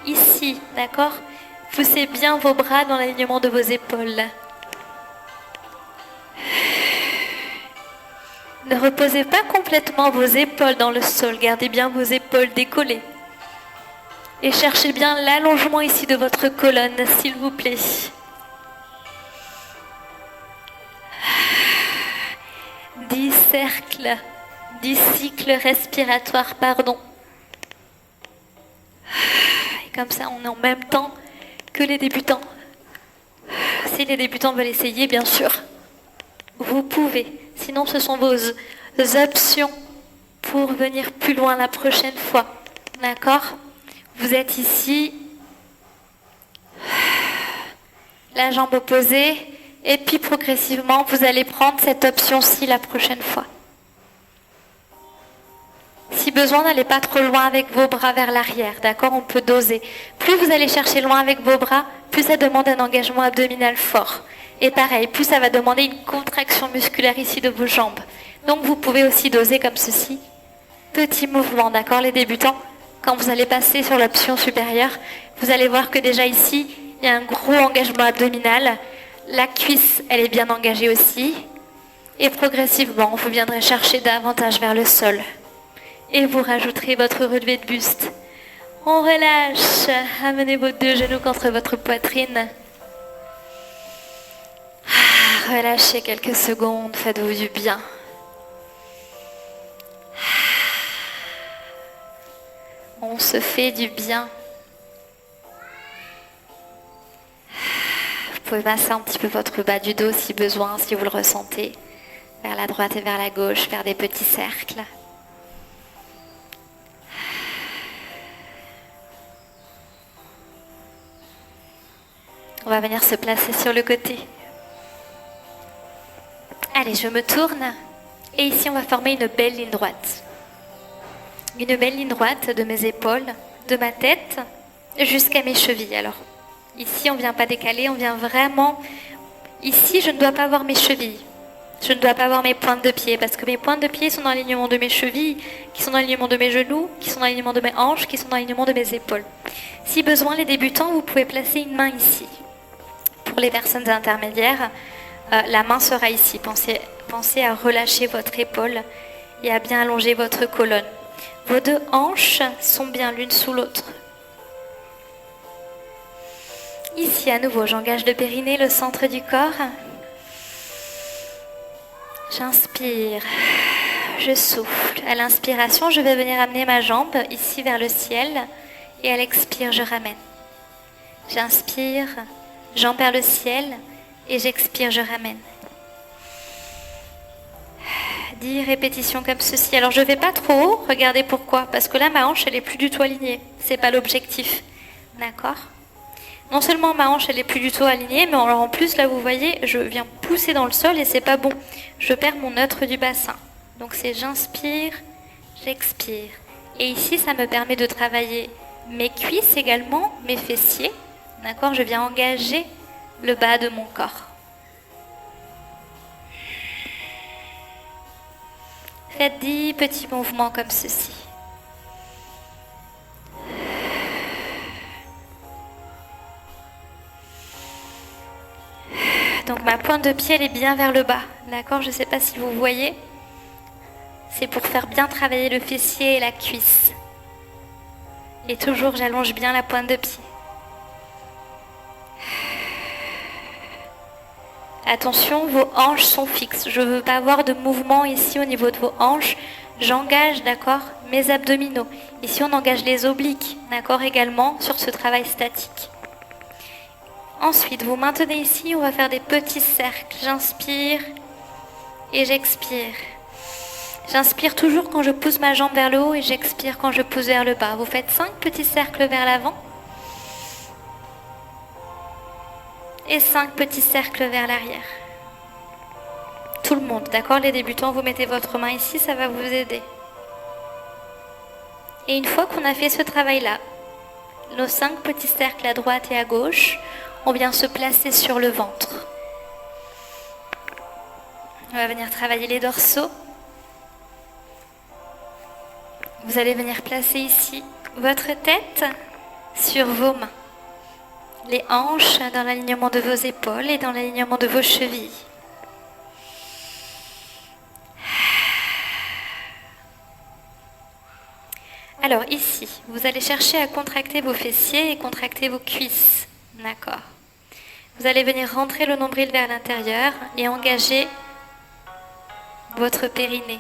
Ici, d'accord? Poussez bien vos bras dans l'alignement de vos épaules. Ne reposez pas complètement vos épaules dans le sol. Gardez bien vos épaules décollées. Et cherchez bien l'allongement ici de votre colonne, s'il vous plaît. cercle du cycle respiratoire, pardon. Et comme ça, on est en même temps que les débutants. Si les débutants veulent essayer, bien sûr, vous pouvez. Sinon, ce sont vos options pour venir plus loin la prochaine fois. D'accord? Vous êtes ici, la jambe opposée, et puis progressivement, vous allez prendre cette option-ci la prochaine fois. Si besoin, n'allez pas trop loin avec vos bras vers l'arrière, d'accord? On peut doser. Plus vous allez chercher loin avec vos bras, plus ça demande un engagement abdominal fort. Et pareil, plus ça va demander une contraction musculaire ici de vos jambes. Donc vous pouvez aussi doser comme ceci. Petit mouvement, d'accord, les débutants? Quand vous allez passer sur l'option supérieure, vous allez voir que déjà ici, il y a un gros engagement abdominal. La cuisse, elle est bien engagée aussi. Et progressivement, vous viendrez chercher davantage vers le sol. Et vous rajouterez votre relevé de buste. On relâche. Amenez vos deux genoux contre votre poitrine. Relâchez quelques secondes. Faites-vous du bien. On se fait du bien. Vous pouvez masser un petit peu votre bas du dos si besoin, si vous le ressentez. Vers la droite et vers la gauche, faire des petits cercles. On va venir se placer sur le côté. Allez, je me tourne. Et ici, on va former une belle ligne droite. Une belle ligne droite de mes épaules, de ma tête, jusqu'à mes chevilles. Alors, ici, on ne vient pas décaler, on vient vraiment... Ici, je ne dois pas voir mes chevilles. Je ne dois pas voir mes pointes de pied, parce que mes pointes de pied sont dans l'alignement de mes chevilles, qui sont dans l'alignement de mes genoux, qui sont dans l'alignement de mes hanches, qui sont dans l'alignement de mes épaules. Si besoin, les débutants, vous pouvez placer une main ici. Pour les personnes intermédiaires, la main sera ici. Pensez à relâcher votre épaule et à bien allonger votre colonne. Vos deux hanches sont bien l'une sous l'autre. Ici, à nouveau, j'engage le périnée, le centre du corps. J'inspire, je souffle. À l'inspiration, je vais venir amener ma jambe ici vers le ciel. Et à l'expire, je ramène. J'inspire, jambe vers le ciel. Et j'expire, je ramène. 10 répétitions comme ceci. Alors, je ne vais pas trop haut. Regardez pourquoi. Parce que là, ma hanche, elle n'est plus du tout alignée. Ce n'est pas l'objectif. D'accord? Non seulement ma hanche, elle n'est plus du tout alignée, mais en plus, là, vous voyez, je viens pousser dans le sol et c'est pas bon. Je perds mon neutre du bassin. Donc, c'est j'inspire, j'expire. Et ici, ça me permet de travailler mes cuisses également, mes fessiers. D'accord? Je viens engager le bas de mon corps. Faites 10 petits mouvements comme ceci. Donc ma pointe de pied, elle est bien vers le bas. D'accord? Je ne sais pas si vous voyez. C'est pour faire bien travailler le fessier et la cuisse. Et toujours, j'allonge bien la pointe de pied. Attention, vos hanches sont fixes. Je ne veux pas avoir de mouvement ici au niveau de vos hanches. J'engage, d'accord, mes abdominaux. Ici, on engage les obliques, d'accord, également sur ce travail statique. Ensuite, vous maintenez ici, on va faire des petits cercles. J'inspire et j'expire. J'inspire toujours quand je pousse ma jambe vers le haut et j'expire quand je pousse vers le bas. Vous faites 5 petits cercles vers l'avant. Et 5 petits cercles vers l'arrière. Tout le monde, d'accord? Les débutants, vous mettez votre main ici, ça va vous aider. Et une fois qu'on a fait ce travail-là, nos 5 petits cercles à droite et à gauche, on vient se placer sur le ventre. On va venir travailler les dorsaux. Vous allez venir placer ici votre tête sur vos mains. Les hanches dans l'alignement de vos épaules et dans l'alignement de vos chevilles. Alors ici, vous allez chercher à contracter vos fessiers et contracter vos cuisses. D'accord. Vous allez venir rentrer le nombril vers l'intérieur et engager votre périnée.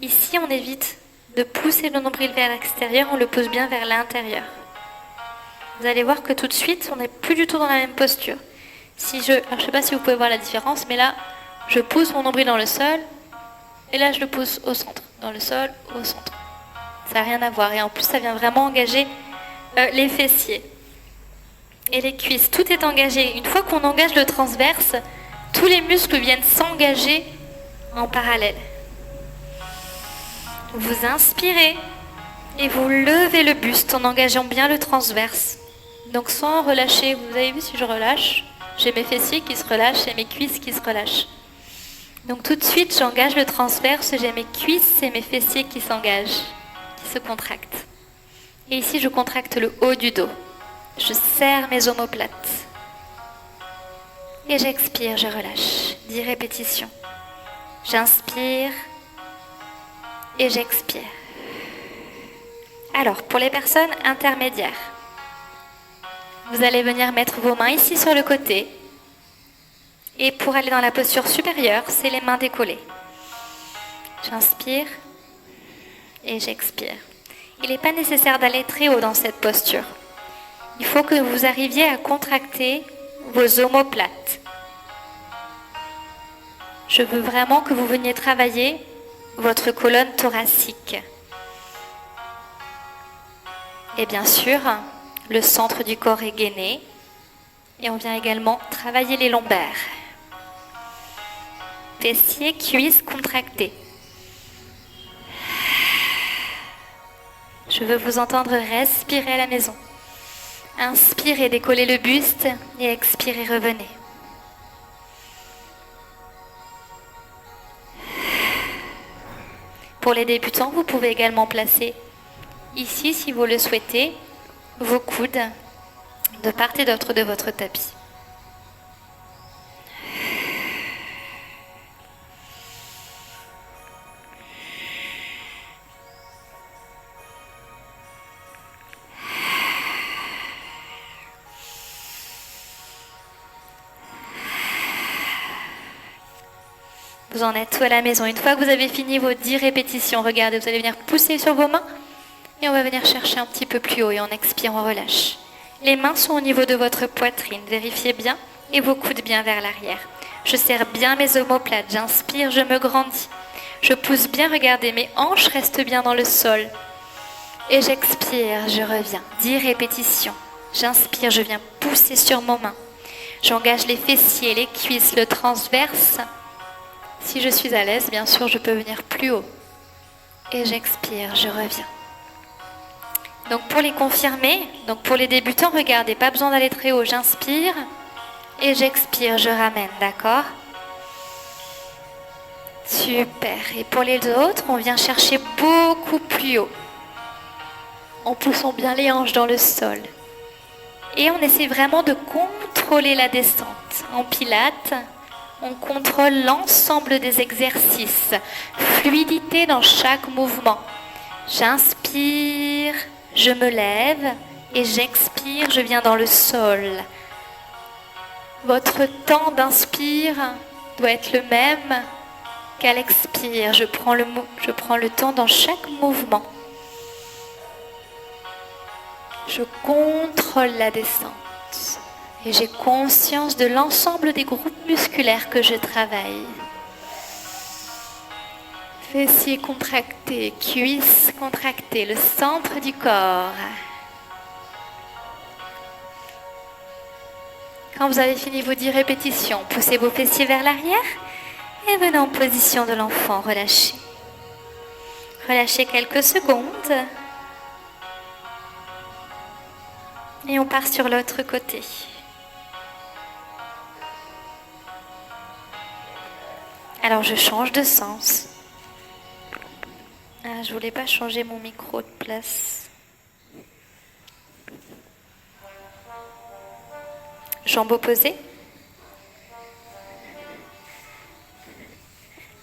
Ici, on évite de pousser le nombril vers l'extérieur, on le pousse bien vers l'intérieur. Vous allez voir que tout de suite, on n'est plus du tout dans la même posture. Alors, je ne sais pas si vous pouvez voir la différence, mais là, je pousse mon nombril dans le sol, et là, je le pousse au centre. Dans le sol, au centre. Ça n'a rien à voir. Et en plus, ça vient vraiment engager les fessiers et les cuisses. Tout est engagé. Une fois qu'on engage le transverse, tous les muscles viennent s'engager en parallèle. Vous inspirez et vous levez le buste en engageant bien le transverse. Donc sans relâcher. Vous avez vu, si je relâche, j'ai mes fessiers qui se relâchent et mes cuisses qui se relâchent. Donc tout de suite, j'engage le transverse, j'ai mes cuisses et mes fessiers qui s'engagent, qui se contractent. Et ici, je contracte le haut du dos. Je serre mes omoplates. Et j'expire, je relâche. 10 répétitions. J'inspire et j'expire. Alors, pour les personnes intermédiaires, vous allez venir mettre vos mains ici sur le côté. Et pour aller dans la posture supérieure, c'est les mains décollées. J'inspire et j'expire. Il n'est pas nécessaire d'aller très haut dans cette posture. Il faut que vous arriviez à contracter vos omoplates. Je veux vraiment que vous veniez travailler votre colonne thoracique. Et bien sûr, le centre du corps est gainé. Et on vient également travailler les lombaires. Fessiers, cuisses contractés. Je veux vous entendre respirer à la maison. Inspirez, décollez le buste et expirez, revenez. Pour les débutants, vous pouvez également placer ici, si vous le souhaitez, vos coudes de part et d'autre de votre tapis. Vous en êtes tout à la maison. Une fois que vous avez fini vos 10 répétitions, regardez, vous allez venir pousser sur vos mains et on va venir chercher un petit peu plus haut et en expirant, on relâche. Les mains sont au niveau de votre poitrine, vérifiez bien et vos coudes bien vers l'arrière. Je serre bien mes omoplates, j'inspire, je me grandis. Je pousse bien, regardez, mes hanches restent bien dans le sol. Et j'expire, je reviens. 10 répétitions. J'inspire, je viens pousser sur mon main. J'engage les fessiers, les cuisses, le transverse. Si je suis à l'aise, bien sûr, je peux venir plus haut. Et j'expire, je reviens. Donc pour les confirmer, donc pour les débutants, regardez, pas besoin d'aller très haut. J'inspire et j'expire, je ramène, d'accord? Super. Et pour les autres, on vient chercher beaucoup plus haut. En poussant bien les hanches dans le sol. Et on essaie vraiment de contrôler la descente. En pilates, on contrôle l'ensemble des exercices. Fluidité dans chaque mouvement. J'inspire, je me lève et j'expire, je viens dans le sol. Votre temps d'inspire doit être le même qu'à l'expire. Je prends le temps dans chaque mouvement. Je contrôle la descente. Et j'ai conscience de l'ensemble des groupes musculaires que je travaille. Fessiers contractés, cuisses contractées, le centre du corps. Quand vous avez fini vos 10 répétitions, poussez vos fessiers vers l'arrière et venez en position de l'enfant, relâchez. Relâchez quelques secondes. Et on part sur l'autre côté. Alors je change de sens. Ah, je voulais pas changer mon micro de place. Jambes opposées.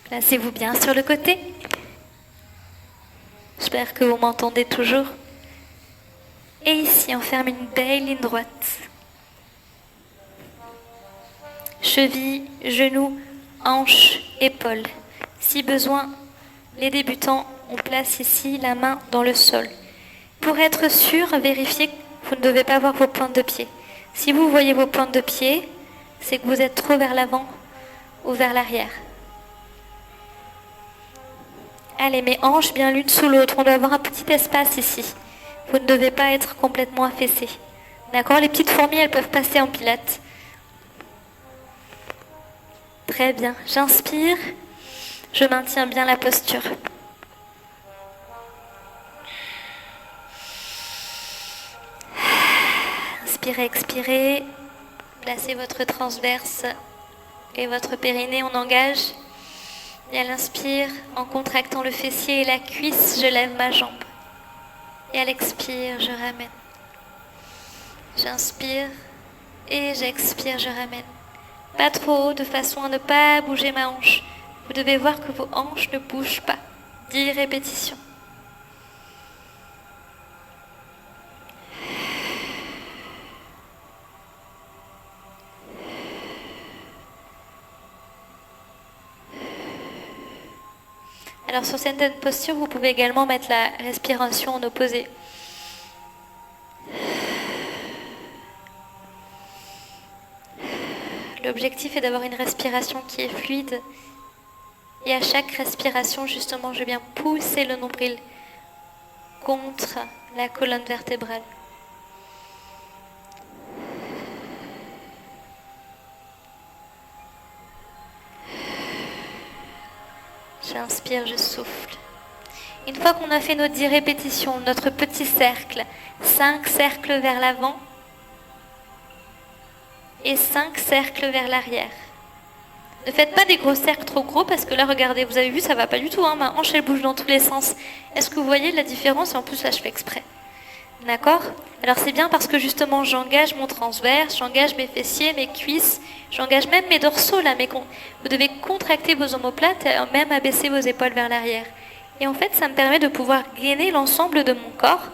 Placez-vous bien sur le côté. J'espère que vous m'entendez toujours. Et ici, on ferme une belle ligne droite. Cheville, genoux, hanches, épaules. Si besoin, les débutants, on place ici la main dans le sol. Pour être sûr, vérifiez que vous ne devez pas voir vos pointes de pied. Si vous voyez vos pointes de pied, c'est que vous êtes trop vers l'avant ou vers l'arrière. Allez, mes hanches bien l'une sous l'autre. On doit avoir un petit espace ici. Vous ne devez pas être complètement affaissé. D'accord? Les petites fourmis, elles peuvent passer en pilates. Très bien. J'inspire. Je maintiens bien la posture. Inspirez, expirez. Placez votre transverse et votre périnée. On engage. Et à l'inspire, en contractant le fessier et la cuisse, je lève ma jambe. Et à l'expire, je ramène. J'inspire et j'expire, je ramène. Pas trop haut, de façon à ne pas bouger ma hanche. Vous devez voir que vos hanches ne bougent pas. 10 répétitions. Alors sur certaines postures, vous pouvez également mettre la respiration en opposé. L'objectif est d'avoir une respiration qui est fluide. Et à chaque respiration, justement, je viens pousser le nombril contre la colonne vertébrale. J'inspire, je souffle. Une fois qu'on a fait nos 10 répétitions, notre petit cercle, 5 cercles vers l'avant et 5 cercles vers l'arrière. Ne faites pas des gros cercles trop gros parce que là, regardez, vous avez vu, ça va pas du tout. Hein, ma hanche, elle bouge dans tous les sens. Est-ce que vous voyez la différence? Et en plus, là, je fais exprès. D'accord? Alors, c'est bien parce que justement, j'engage mon transverse, j'engage mes fessiers, mes cuisses, j'engage même mes dorsaux là. Vous devez contracter vos omoplates, même abaisser vos épaules vers l'arrière. Et en fait, ça me permet de pouvoir gainer l'ensemble de mon corps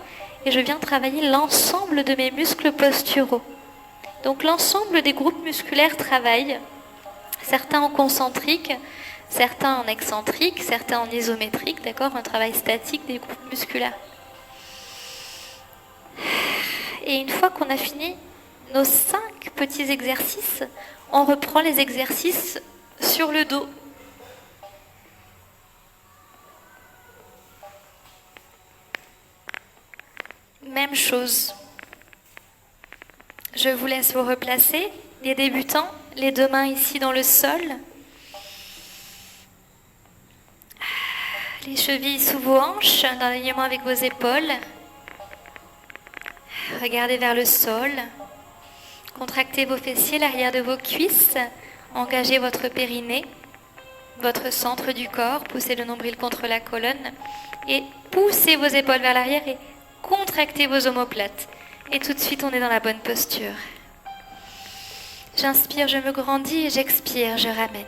et je viens travailler l'ensemble de mes muscles posturaux. Donc, l'ensemble des groupes musculaires travaillent. Certains en concentrique, certains en excentrique, certains en isométrique, d'accord? Un travail statique des groupes musculaires. Et une fois qu'on a fini nos 5 petits exercices, on reprend les exercices sur le dos. Même chose. Je vous laisse vous replacer. Les débutants, les 2 mains ici dans le sol. Les chevilles sous vos hanches, en alignement avec vos épaules. Regardez vers le sol. Contractez vos fessiers, l'arrière de vos cuisses. Engagez votre périnée, votre centre du corps. Poussez le nombril contre la colonne. Et poussez vos épaules vers l'arrière et contractez vos omoplates. Et tout de suite, on est dans la bonne posture. J'inspire, je me grandis et j'expire, je ramène.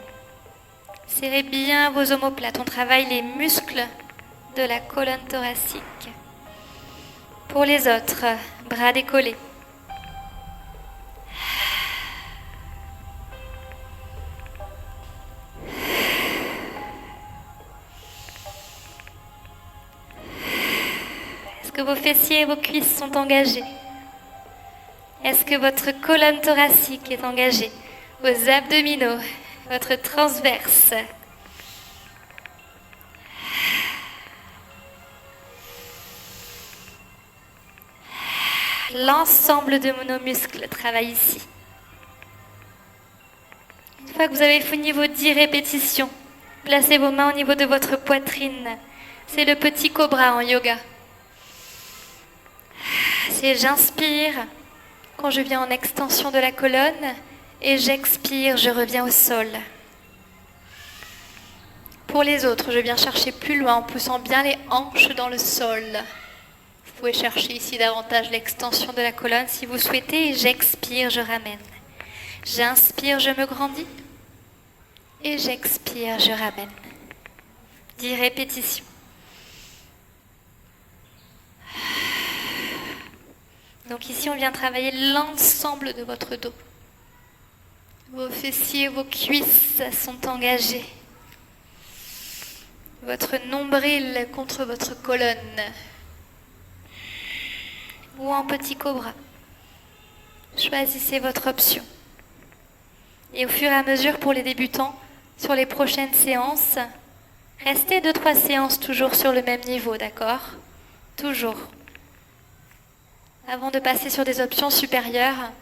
Serrez bien vos omoplates. On travaille les muscles de la colonne thoracique. Pour les autres, bras décollés. Est-ce que vos fessiers et vos cuisses sont engagés? Est-ce que votre colonne thoracique est engagée? Vos abdominaux, votre transverse. L'ensemble de nos muscles travaille ici. Une fois que vous avez fini vos 10 répétitions, placez vos mains au niveau de votre poitrine. C'est le petit cobra en yoga. C'est j'inspire quand je viens en extension de la colonne et j'expire, je reviens au sol. Pour les autres, je viens chercher plus loin en poussant bien les hanches dans le sol. Vous pouvez chercher ici davantage l'extension de la colonne si vous souhaitez. Et j'expire, je ramène. J'inspire, je me grandis. Et j'expire, je ramène. 10 répétitions. Donc ici, on vient travailler l'ensemble de votre dos. Vos fessiers, vos cuisses sont engagés. votre nombril contre votre colonne ou en petit cobra. Choisissez votre option. Et au fur et à mesure pour les débutants, sur les prochaines séances, restez 2-3 séances toujours sur le même niveau, d'accord? Toujours. Avant de passer sur des options supérieures,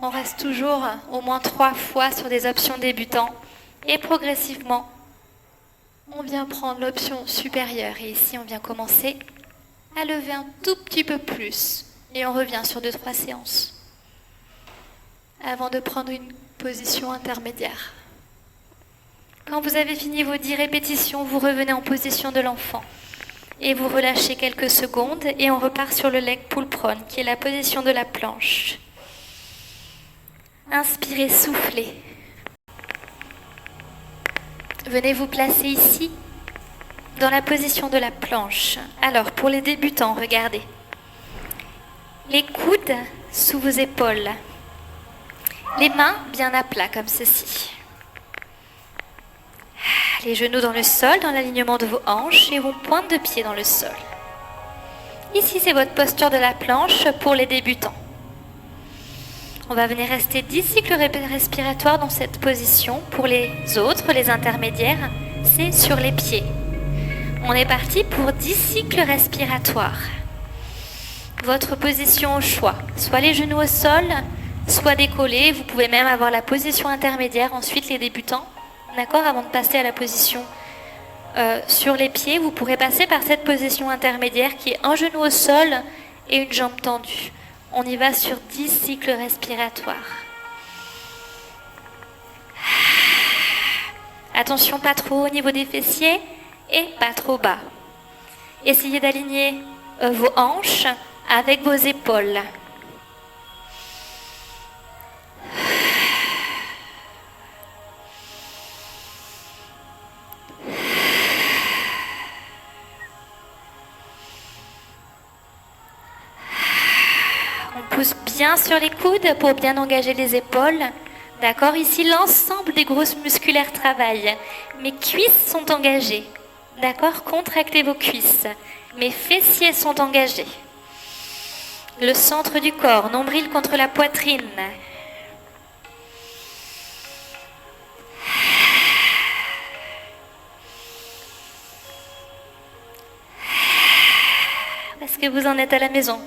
on reste toujours au moins 3 fois sur des options débutants et progressivement, on vient prendre l'option supérieure et ici on vient commencer à lever un tout petit peu plus et on revient sur 2-3 séances avant de prendre une position intermédiaire. Quand vous avez fini vos 10 répétitions, vous revenez en position de l'enfant et vous relâchez quelques secondes et on repart sur le leg pull prone qui est la position de la planche. Inspirez, soufflez. Venez vous placer ici, dans la position de la planche. Alors, pour les débutants, regardez. Les coudes sous vos épaules. Les mains bien à plat, comme ceci. Les genoux dans le sol, dans l'alignement de vos hanches et vos pointes de pied dans le sol. Ici, c'est votre posture de la planche pour les débutants. On va venir rester 10 cycles respiratoires dans cette position. Pour les autres, les intermédiaires, c'est sur les pieds. On est parti pour 10 cycles respiratoires. Votre position au choix, soit les genoux au sol, soit décollés. Vous pouvez même avoir la position intermédiaire. Ensuite, les débutants, d'accord, avant de passer à la position sur les pieds, vous pourrez passer par cette position intermédiaire qui est un genou au sol et une jambe tendue. On y va sur 10 cycles respiratoires. Attention, pas trop au niveau des fessiers et pas trop bas. Essayez d'aligner vos hanches avec vos épaules. Pousse bien sur les coudes pour bien engager les épaules. D'accord, ici l'ensemble des grosses musculaires travaillent. Mes cuisses sont engagées. D'accord, contractez vos cuisses. Mes fessiers sont engagés. Le centre du corps, nombril contre la poitrine. Est-ce que vous en êtes à la maison ?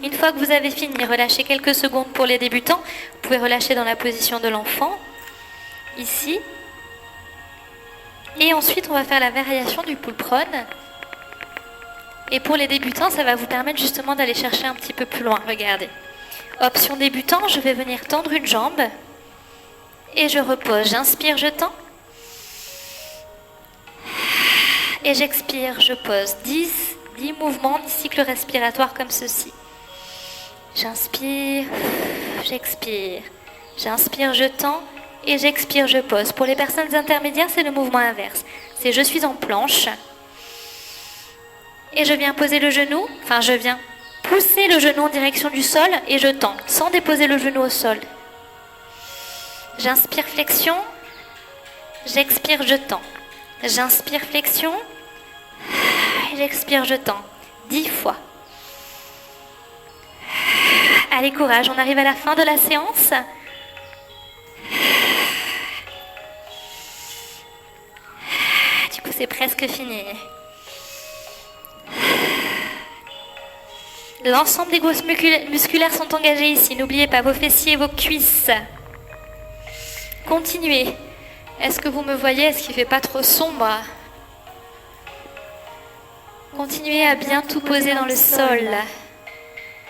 Une fois que vous avez fini, relâchez quelques secondes pour les débutants. Vous pouvez relâcher dans la position de l'enfant, ici. Et ensuite, on va faire la variation du pull prone. Et pour les débutants, ça va vous permettre justement d'aller chercher un petit peu plus loin. Regardez. Option débutant, je vais venir tendre une jambe. Et je repose. J'inspire, je tends. Et j'expire, je pose. 10 mouvements, 10 cycles respiratoires comme ceci. J'inspire, j'expire. J'inspire, je tends et j'expire, je pose. Pour les personnes intermédiaires, c'est le mouvement inverse. C'est je suis en planche et je viens poser le genou, enfin je viens pousser le genou en direction du sol et je tends, sans déposer le genou au sol. J'inspire, flexion. J'expire, je tends. J'inspire, flexion. Et j'expire, je tends. 10 fois. Allez, courage, on arrive à la fin de la séance. Du coup, c'est presque fini. L'ensemble des grosses musculaires sont engagés ici. N'oubliez pas vos fessiers et vos cuisses. Continuez. Est-ce que vous me voyez? Est-ce qu'il ne fait pas trop sombre? Continuez à bien tout poser dans le sol.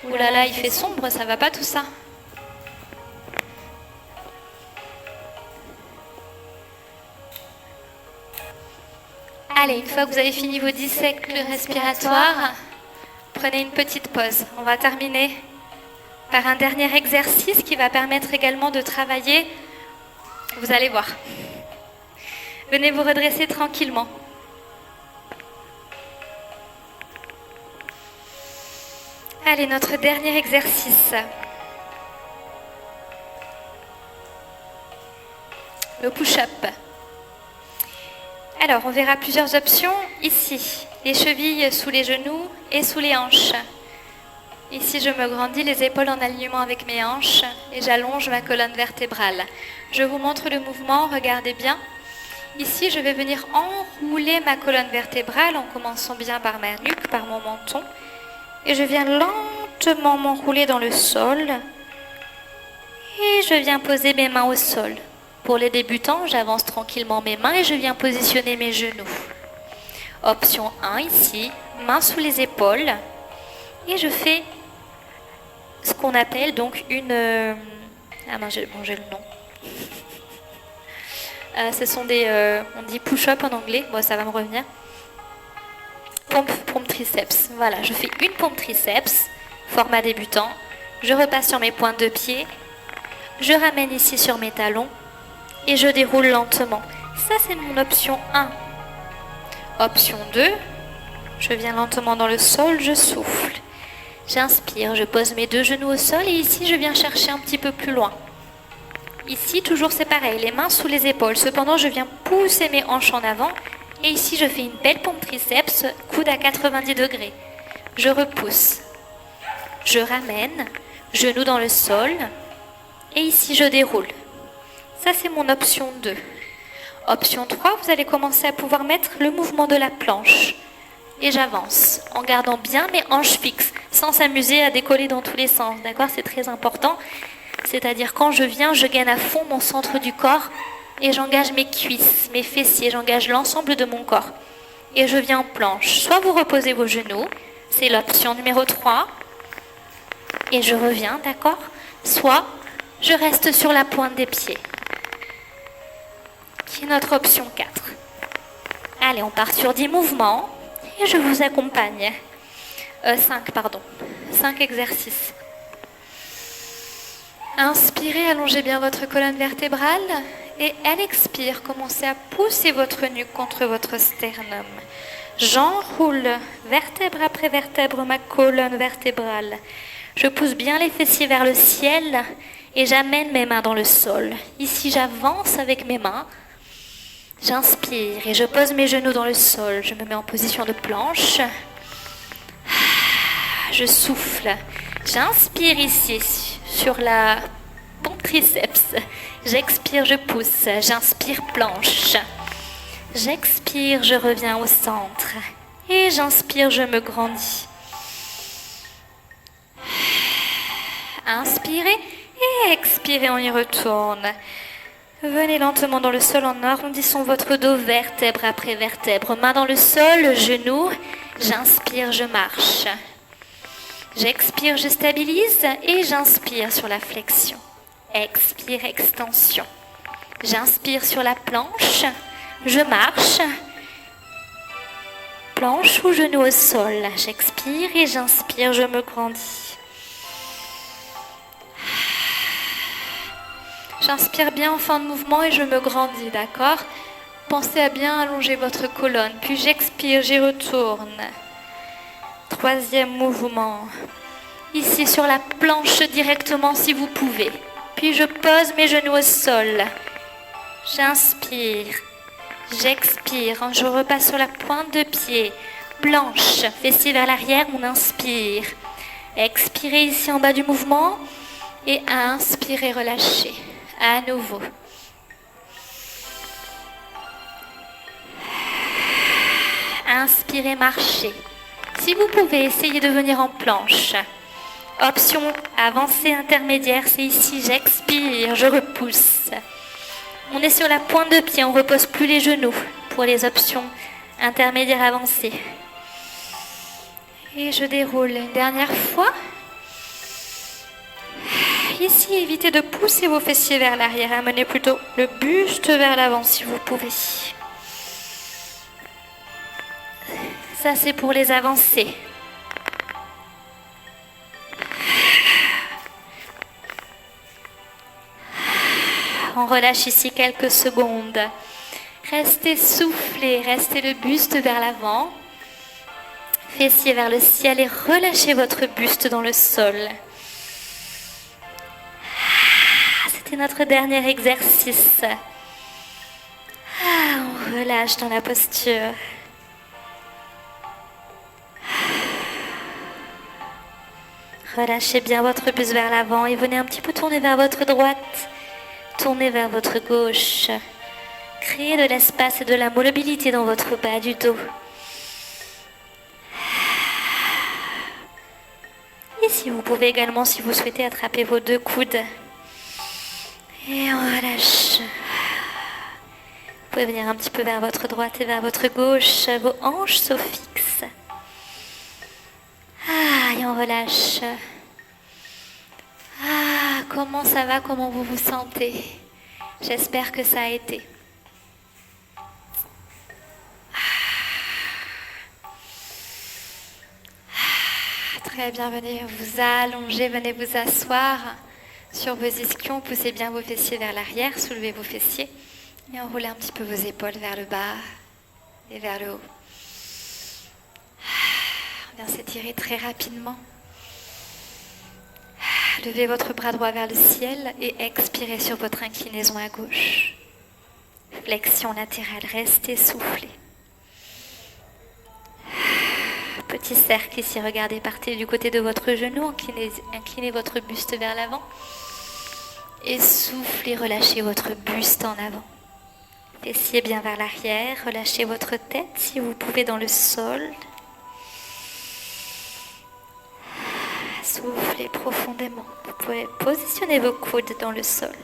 Ouh là là, il fait sombre, ça va pas tout ça. Allez, une fois que vous avez fini vos 10 cycles respiratoires, prenez une petite pause. On va terminer par un dernier exercice qui va permettre également de travailler. Vous allez voir. Venez vous redresser tranquillement. Allez, notre dernier exercice. le push-up. Alors, on verra plusieurs options ici. Les chevilles sous les genoux et sous les hanches. Ici, je me grandis les épaules en alignement avec mes hanches et j'allonge ma colonne vertébrale. Je vous montre le mouvement, regardez bien. Ici, je vais venir enrouler ma colonne vertébrale en commençant bien par ma nuque, par mon menton. Et je viens lentement m'enrouler dans le sol. Et je viens poser mes mains au sol. Pour les débutants, j'avance tranquillement mes mains et je viens positionner mes genoux. Option 1 ici, mains sous les épaules. Et je fais ce qu'on appelle donc une... Ah ben j'ai le nom. Ce sont des... on dit push-up en anglais. Bon, ça va me revenir. Pompe triceps. Voilà, je fais une pompe triceps, format débutant. Je repasse sur mes pointes de pied. Je ramène ici sur mes talons. Et je déroule lentement. Ça, c'est mon option 1. Option 2. Je viens lentement dans le sol, je souffle. J'inspire, je pose mes 2 genoux au sol et ici, je viens chercher un petit peu plus loin. Ici, toujours c'est pareil, les mains sous les épaules. Cependant, je viens pousser mes hanches en avant. Et ici, je fais une belle pompe triceps, coude à 90 degrés. Je repousse. Je ramène, genoux dans le sol. Et ici, je déroule. Ça, c'est mon option 2. Option 3, vous allez commencer à pouvoir mettre le mouvement de la planche. Et j'avance, en gardant bien mes hanches fixes, sans s'amuser à décoller dans tous les sens. D'accord? C'est très important. C'est-à-dire, quand je viens, je gagne à fond mon centre du corps et j'engage mes cuisses, mes fessiers, j'engage l'ensemble de mon corps. Et je viens en planche. Soit vous reposez vos genoux, c'est l'option numéro 3. Et je reviens, d'accord? Soit je reste sur la pointe des pieds, qui est notre option 4. Allez, on part sur 10 mouvements et je vous accompagne. 5, pardon. 5 exercices. Inspirez, allongez bien votre colonne vertébrale et à l'expire, commencez à pousser votre nuque contre votre sternum. J'enroule vertèbre après vertèbre ma colonne vertébrale. Je pousse bien les fessiers vers le ciel et j'amène mes mains dans le sol. Ici, j'avance avec mes mains. J'inspire et je pose mes genoux dans le sol. Je me mets en position de planche. Je souffle. J'inspire ici sur la pompe triceps. J'expire, je pousse. J'inspire, planche. J'expire, je reviens au centre. Et j'inspire, je me grandis. Inspirez et expirez, on y retourne. Venez lentement dans le sol en arrondissant votre dos vertèbre après vertèbre. Main dans le sol, genoux. J'inspire, je marche. J'expire, je stabilise et j'inspire sur la flexion. Expire, extension. J'inspire sur la planche. Je marche. Planche ou genou au sol. J'expire et j'inspire, je me grandis. J'inspire bien en fin de mouvement et je me grandis, d'accord? Pensez à bien allonger votre colonne. Puis j'expire, j'y retourne. 3e mouvement. Ici sur la planche directement si vous pouvez. Puis je pose mes genoux au sol. J'inspire. J'expire. Je repasse sur la pointe de pied. Planche. Fessiers vers l'arrière, on inspire. Expirez ici en bas du mouvement. Et inspirez, relâchez. À nouveau. Inspirez, marchez. Si vous pouvez, essayez de venir en planche. Option avancée intermédiaire, c'est ici. J'expire, je repousse. On est sur la pointe de pied, on ne repose plus les genoux pour les options intermédiaires avancées. Et je déroule une dernière fois. Ici, évitez de pousser vos fessiers vers l'arrière. Amenez plutôt le buste vers l'avant si vous pouvez. Ça, c'est pour les avancées. On relâche ici quelques secondes. Restez soufflés, restez le buste vers l'avant. Fessiers vers le ciel et relâchez votre buste dans le sol. C'était notre dernier exercice. relâche dans la posture. Relâchez bien votre buste vers l'avant et venez un petit peu tourner vers votre droite. Tournez vers votre gauche. Créez de l'espace et de la mobilité dans votre bas du dos. Et si vous pouvez également, si vous souhaitez, attraper vos 2 coudes. Et on relâche. Vous pouvez venir un petit peu vers votre droite et vers votre gauche. Vos hanches sont fixes. Et on relâche. Comment ça va? Comment vous vous sentez? J'espère que ça a été. Très bien, venez vous allonger, venez vous asseoir sur vos ischions, poussez bien vos fessiers vers l'arrière, soulevez vos fessiers et enroulez un petit peu vos épaules vers le bas et vers le haut. On vient s'étirer très rapidement. Levez votre bras droit vers le ciel et expirez sur votre inclinaison à gauche. Flexion latérale, restez soufflé. Petit cercle ici, regardez, partez du côté de votre genou, inclinez votre buste vers l'avant. Et soufflez, relâchez votre buste en avant. Fessiez bien vers l'arrière, relâchez votre tête si vous pouvez dans le sol. Soufflez profondément. Vous pouvez positionner vos coudes dans le sol.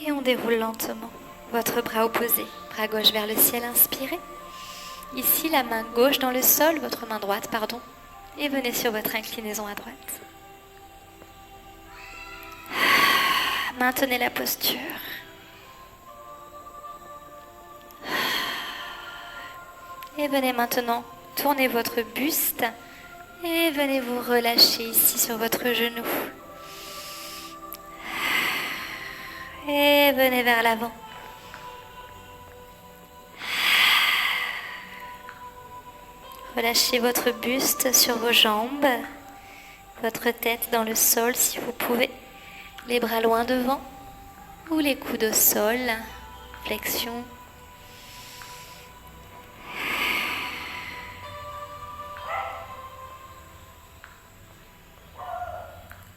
Et on déroule lentement. Votre bras opposé, bras gauche vers le ciel, inspirez. Ici, la main gauche dans le sol, votre main droite, pardon. Et venez sur votre inclinaison à droite. Maintenez la posture. Et venez maintenant tourner votre buste et venez vous relâcher ici sur votre genou. Et venez vers l'avant. Relâchez votre buste sur vos jambes, votre tête dans le sol si vous pouvez, les bras loin devant ou les coudes au sol, flexion.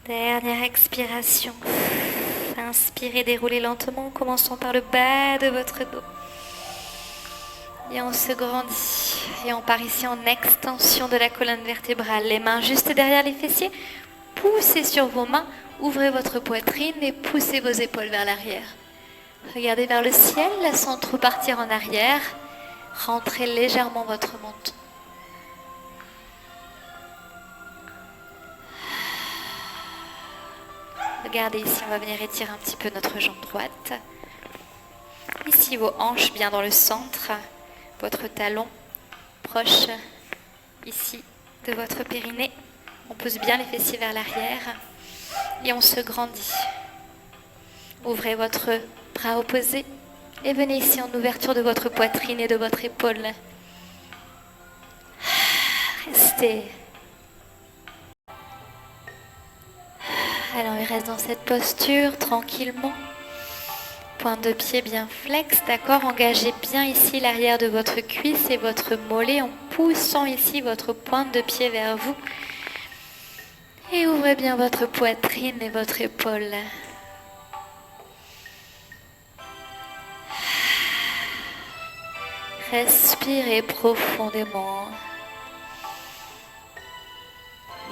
Dernière expiration. Inspirez, déroulez lentement, commençons par le bas de votre dos. Et on se grandit. Et on part ici en extension de la colonne vertébrale. Les mains juste derrière les fessiers. Poussez sur vos mains. Ouvrez votre poitrine et poussez vos épaules vers l'arrière. Regardez vers le ciel sans trop partir en arrière. Rentrez légèrement votre menton. Regardez ici, on va venir étirer un petit peu notre jambe droite. Ici, vos hanches bien dans le centre. Votre talon proche ici de votre périnée. On pousse bien les fessiers vers l'arrière et on se grandit. Ouvrez votre bras opposé et venez ici en ouverture de votre poitrine et de votre épaule. Restez. Alors, il reste dans cette posture tranquillement. Pointe de pied bien flex, d'accord? Engagez bien ici l'arrière de votre cuisse et votre mollet en poussant ici votre pointe de pied vers vous. Et ouvrez bien votre poitrine et votre épaule. Respirez profondément.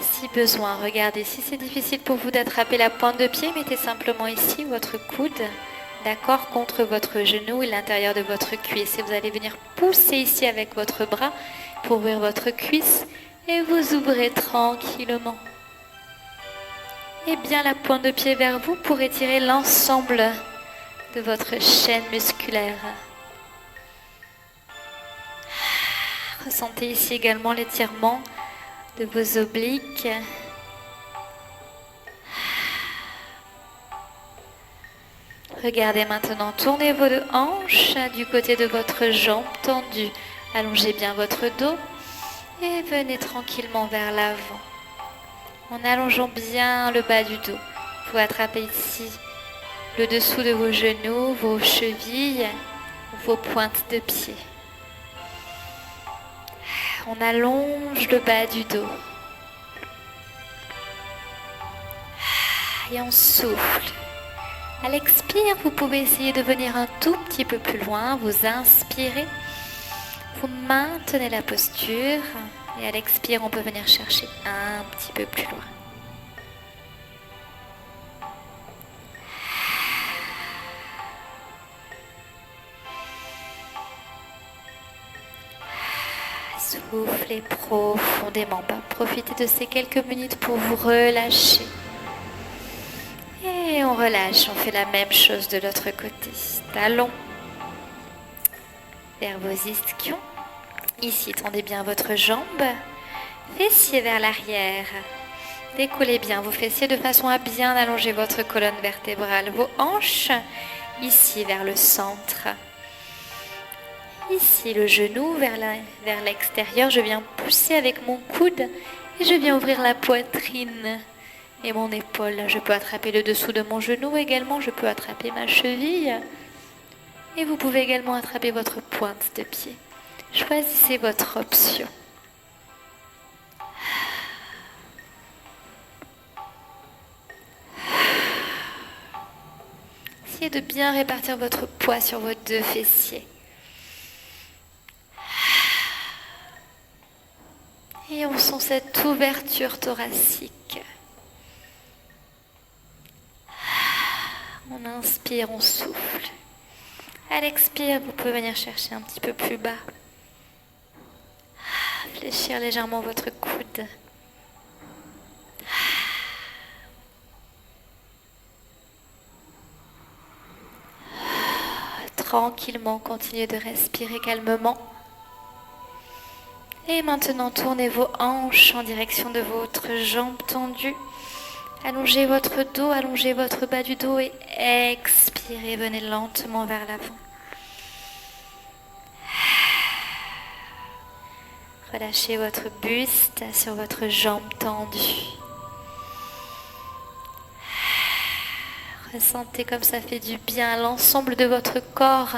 Si besoin, regardez, si c'est difficile pour vous d'attraper la pointe de pied, mettez simplement ici votre coude, d'accord, contre votre genou et l'intérieur de votre cuisse. Et vous allez venir pousser ici avec votre bras pour ouvrir votre cuisse et vous ouvrez tranquillement. Et bien la pointe de pied vers vous pour étirer l'ensemble de votre chaîne musculaire. Ressentez ici également l'étirement de vos obliques. Regardez maintenant, tournez vos deux hanches du côté de votre jambe tendue. Allongez bien votre dos et venez tranquillement vers l'avant. En allongeant bien le bas du dos. Vous attrapez ici le dessous de vos genoux, vos chevilles, vos pointes de pied. On allonge le bas du dos. Et on souffle. À l'expire, vous pouvez essayer de venir un tout petit peu plus loin. Vous inspirez. Vous maintenez la posture. Et à l'expire, on peut venir chercher un petit peu plus loin. Soufflez profondément. Profitez de ces quelques minutes pour vous relâcher. Et on relâche, on fait la même chose de l'autre côté. Talons vers vos ischions. Ici, tendez bien votre jambe. Fessiers vers l'arrière. Décollez bien vos fessiers de façon à bien allonger votre colonne vertébrale. Vos hanches, ici vers le centre. Ici, le genou vers l'extérieur. Je viens pousser avec mon coude et je viens ouvrir la poitrine et mon épaule. Je peux attraper le dessous de mon genou également. Je peux attraper ma cheville. Et vous pouvez également attraper votre pointe de pied. Choisissez votre option. Essayez de bien répartir votre poids sur vos deux fessiers. Et on sent cette ouverture thoracique. On inspire, on souffle. À l'expire, vous pouvez venir chercher un petit peu plus bas. Fléchir légèrement votre coude. Tranquillement, continuez de respirer calmement. Et maintenant, tournez vos hanches en direction de votre jambe tendue. Allongez votre dos, allongez votre bas du dos et expirez. Venez lentement vers l'avant. Relâchez votre buste sur votre jambe tendue. Ressentez comme ça fait du bien à l'ensemble de votre corps.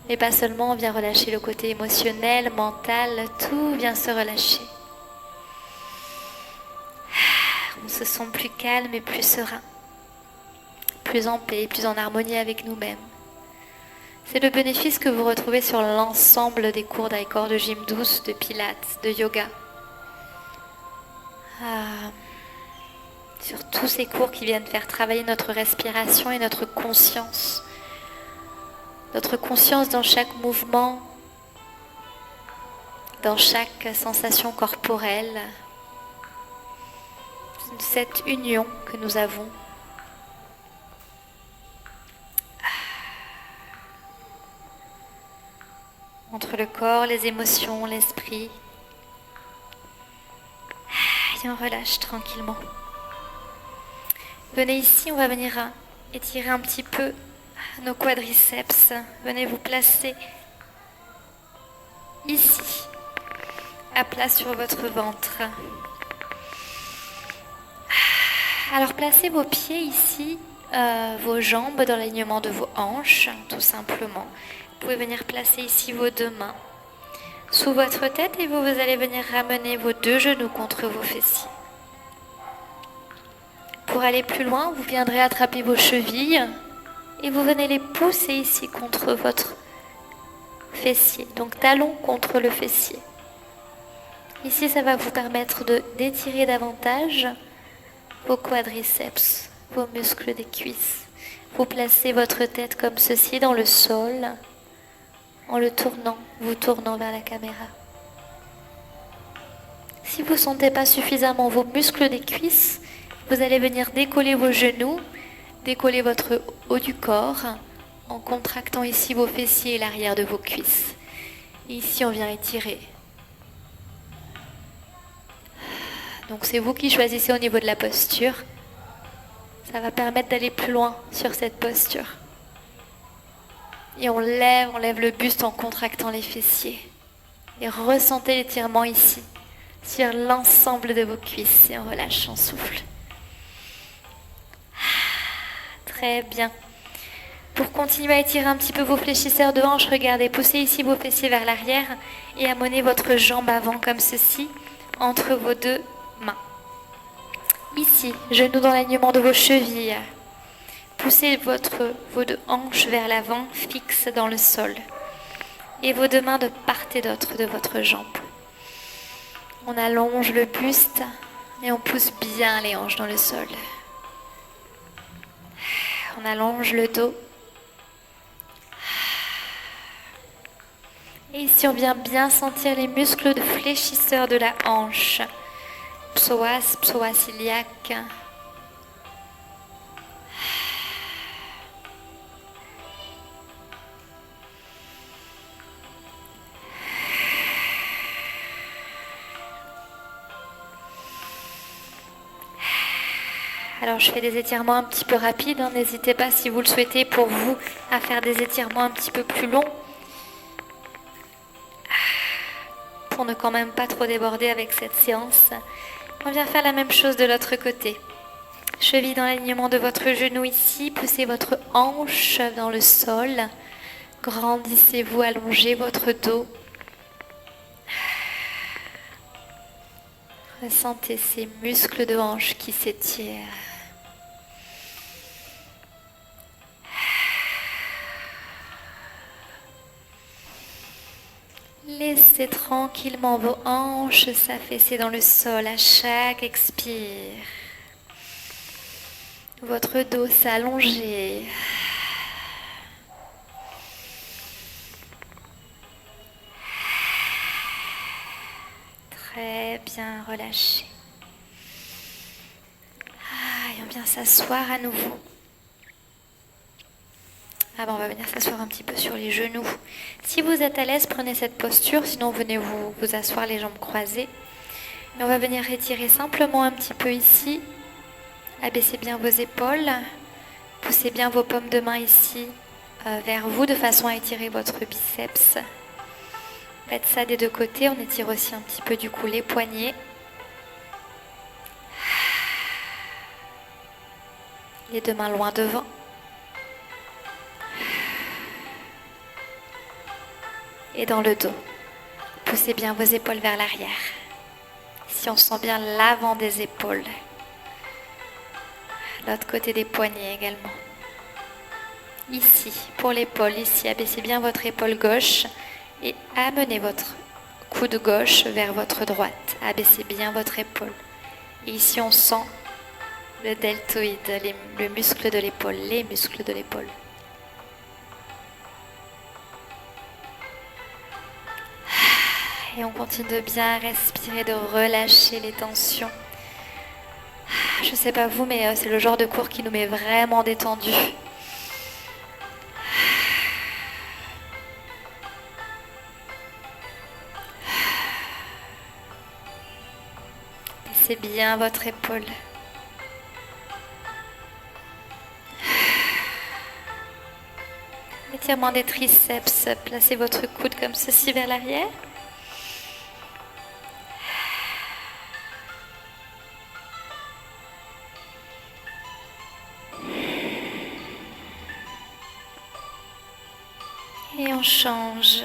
Mais pas seulement, on vient relâcher le côté émotionnel, mental, tout vient se relâcher. On se sent plus calme et plus serein, plus en paix, plus en harmonie avec nous-mêmes. C'est le bénéfice que vous retrouvez sur l'ensemble des cours d'iCore, de gym douce, de pilates, de yoga. Sur tous ces cours qui viennent faire travailler notre respiration et notre conscience. Notre conscience dans chaque mouvement, dans chaque sensation corporelle. Cette union que nous avons. Entre le corps, les émotions, l'esprit. Et on relâche tranquillement. Venez ici, on va venir étirer un petit peu nos quadriceps. Venez vous placer ici, à plat sur votre ventre. Alors placez vos pieds ici, vos jambes dans l'alignement de vos hanches, tout simplement. Vous pouvez venir placer ici vos deux mains sous votre tête et vous allez venir ramener vos deux genoux contre vos fessiers. Pour aller plus loin, vous viendrez attraper vos chevilles et vous venez les pousser ici contre votre fessier. Donc talon contre le fessier. Ici, ça va vous permettre d'étirer davantage vos quadriceps, vos muscles des cuisses. Vous placez votre tête comme ceci dans le sol en le tournant, vous tournant vers la caméra. Si vous ne sentez pas suffisamment vos muscles des cuisses, vous allez venir décoller vos genoux, décoller votre haut du corps en contractant ici vos fessiers et l'arrière de vos cuisses. Et ici, on vient étirer. Donc c'est vous qui choisissez au niveau de la posture. Ça va permettre d'aller plus loin sur cette posture. Et on lève le buste en contractant les fessiers. Et ressentez l'étirement ici, sur l'ensemble de vos cuisses. Et on relâche, on souffle. Très bien. Pour continuer à étirer un petit peu vos fléchisseurs de hanches, regardez, poussez ici vos fessiers vers l'arrière et amenez votre jambe avant comme ceci, entre vos deux mains. Ici, genoux dans l'alignement de vos chevilles. Poussez vos deux hanches vers l'avant, fixes dans le sol. Et vos deux mains de part et d'autre de votre jambe. On allonge le buste et on pousse bien les hanches dans le sol. On allonge le dos. Et ici, on vient bien sentir les muscles de fléchisseur de la hanche. Psoas, psoas iliaque. Alors je fais des étirements un petit peu rapides, hein. N'hésitez pas si vous le souhaitez pour vous à faire des étirements un petit peu plus longs. Pour ne quand même pas trop déborder avec cette séance. On vient faire la même chose de l'autre côté. Cheville dans l'alignement de votre genou ici, poussez votre hanche dans le sol. Grandissez-vous, allongez votre dos. Ressentez ces muscles de hanche qui s'étirent. Laissez tranquillement vos hanches s'affaisser dans le sol à chaque expire. Votre dos s'allonger. Très bien, relâchez. Et on vient s'asseoir à nouveau. On va venir s'asseoir un petit peu sur les genoux. Si vous êtes à l'aise, prenez cette posture, sinon venez vous asseoir les jambes croisées. Et on va venir étirer simplement un petit peu ici. Abaissez bien vos épaules. Poussez bien vos paumes de main ici vers vous de façon à étirer votre biceps. Faites ça des deux côtés. On étire aussi un petit peu du coup les poignets. Les deux mains loin devant. Et dans le dos, poussez bien vos épaules vers l'arrière. Ici, on sent bien l'avant des épaules. L'autre côté des poignets également. Ici, pour l'épaule, ici, abaissez bien votre épaule gauche et amenez votre coude gauche vers votre droite. Abaissez bien votre épaule. Et ici, on sent le deltoïde, le muscle de l'épaule, les muscles de l'épaule. Et on continue de bien respirer, de relâcher les tensions. Je ne sais pas vous, mais c'est le genre de cours qui nous met vraiment détendus. Laissez bien votre épaule. Étirement des triceps. Placez votre coude comme ceci vers l'arrière. Et on change.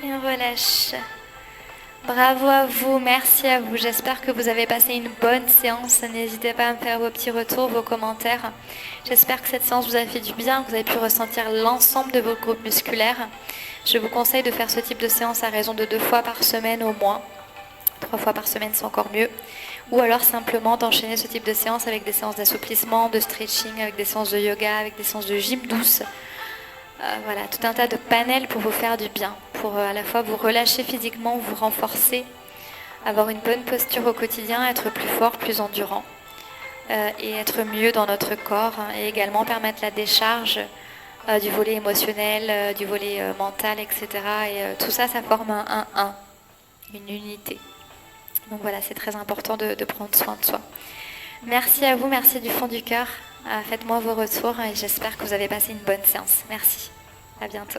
Et on relâche. Bravo à vous, merci à vous. J'espère que vous avez passé une bonne séance. N'hésitez pas à me faire vos petits retours, vos commentaires. J'espère que cette séance vous a fait du bien, que vous avez pu ressentir l'ensemble de vos groupes musculaires. Je vous conseille de faire ce type de séance à raison de 2 fois par semaine au moins. 3 fois par semaine, c'est encore mieux. Ou alors simplement d'enchaîner ce type de séance avec des séances d'assouplissement, de stretching, avec des séances de yoga, avec des séances de gym douce. Voilà, tout un tas de panels pour vous faire du bien, pour à la fois vous relâcher physiquement, vous renforcer, avoir une bonne posture au quotidien, être plus fort, plus endurant et être mieux dans notre corps et également permettre la décharge du volet émotionnel, du volet mental, etc. Et tout ça, ça forme un 1, une unité. Donc voilà, c'est très important de prendre soin de soi. Merci à vous, merci du fond du cœur. Faites-moi vos retours et j'espère que vous avez passé une bonne séance. Merci. À bientôt.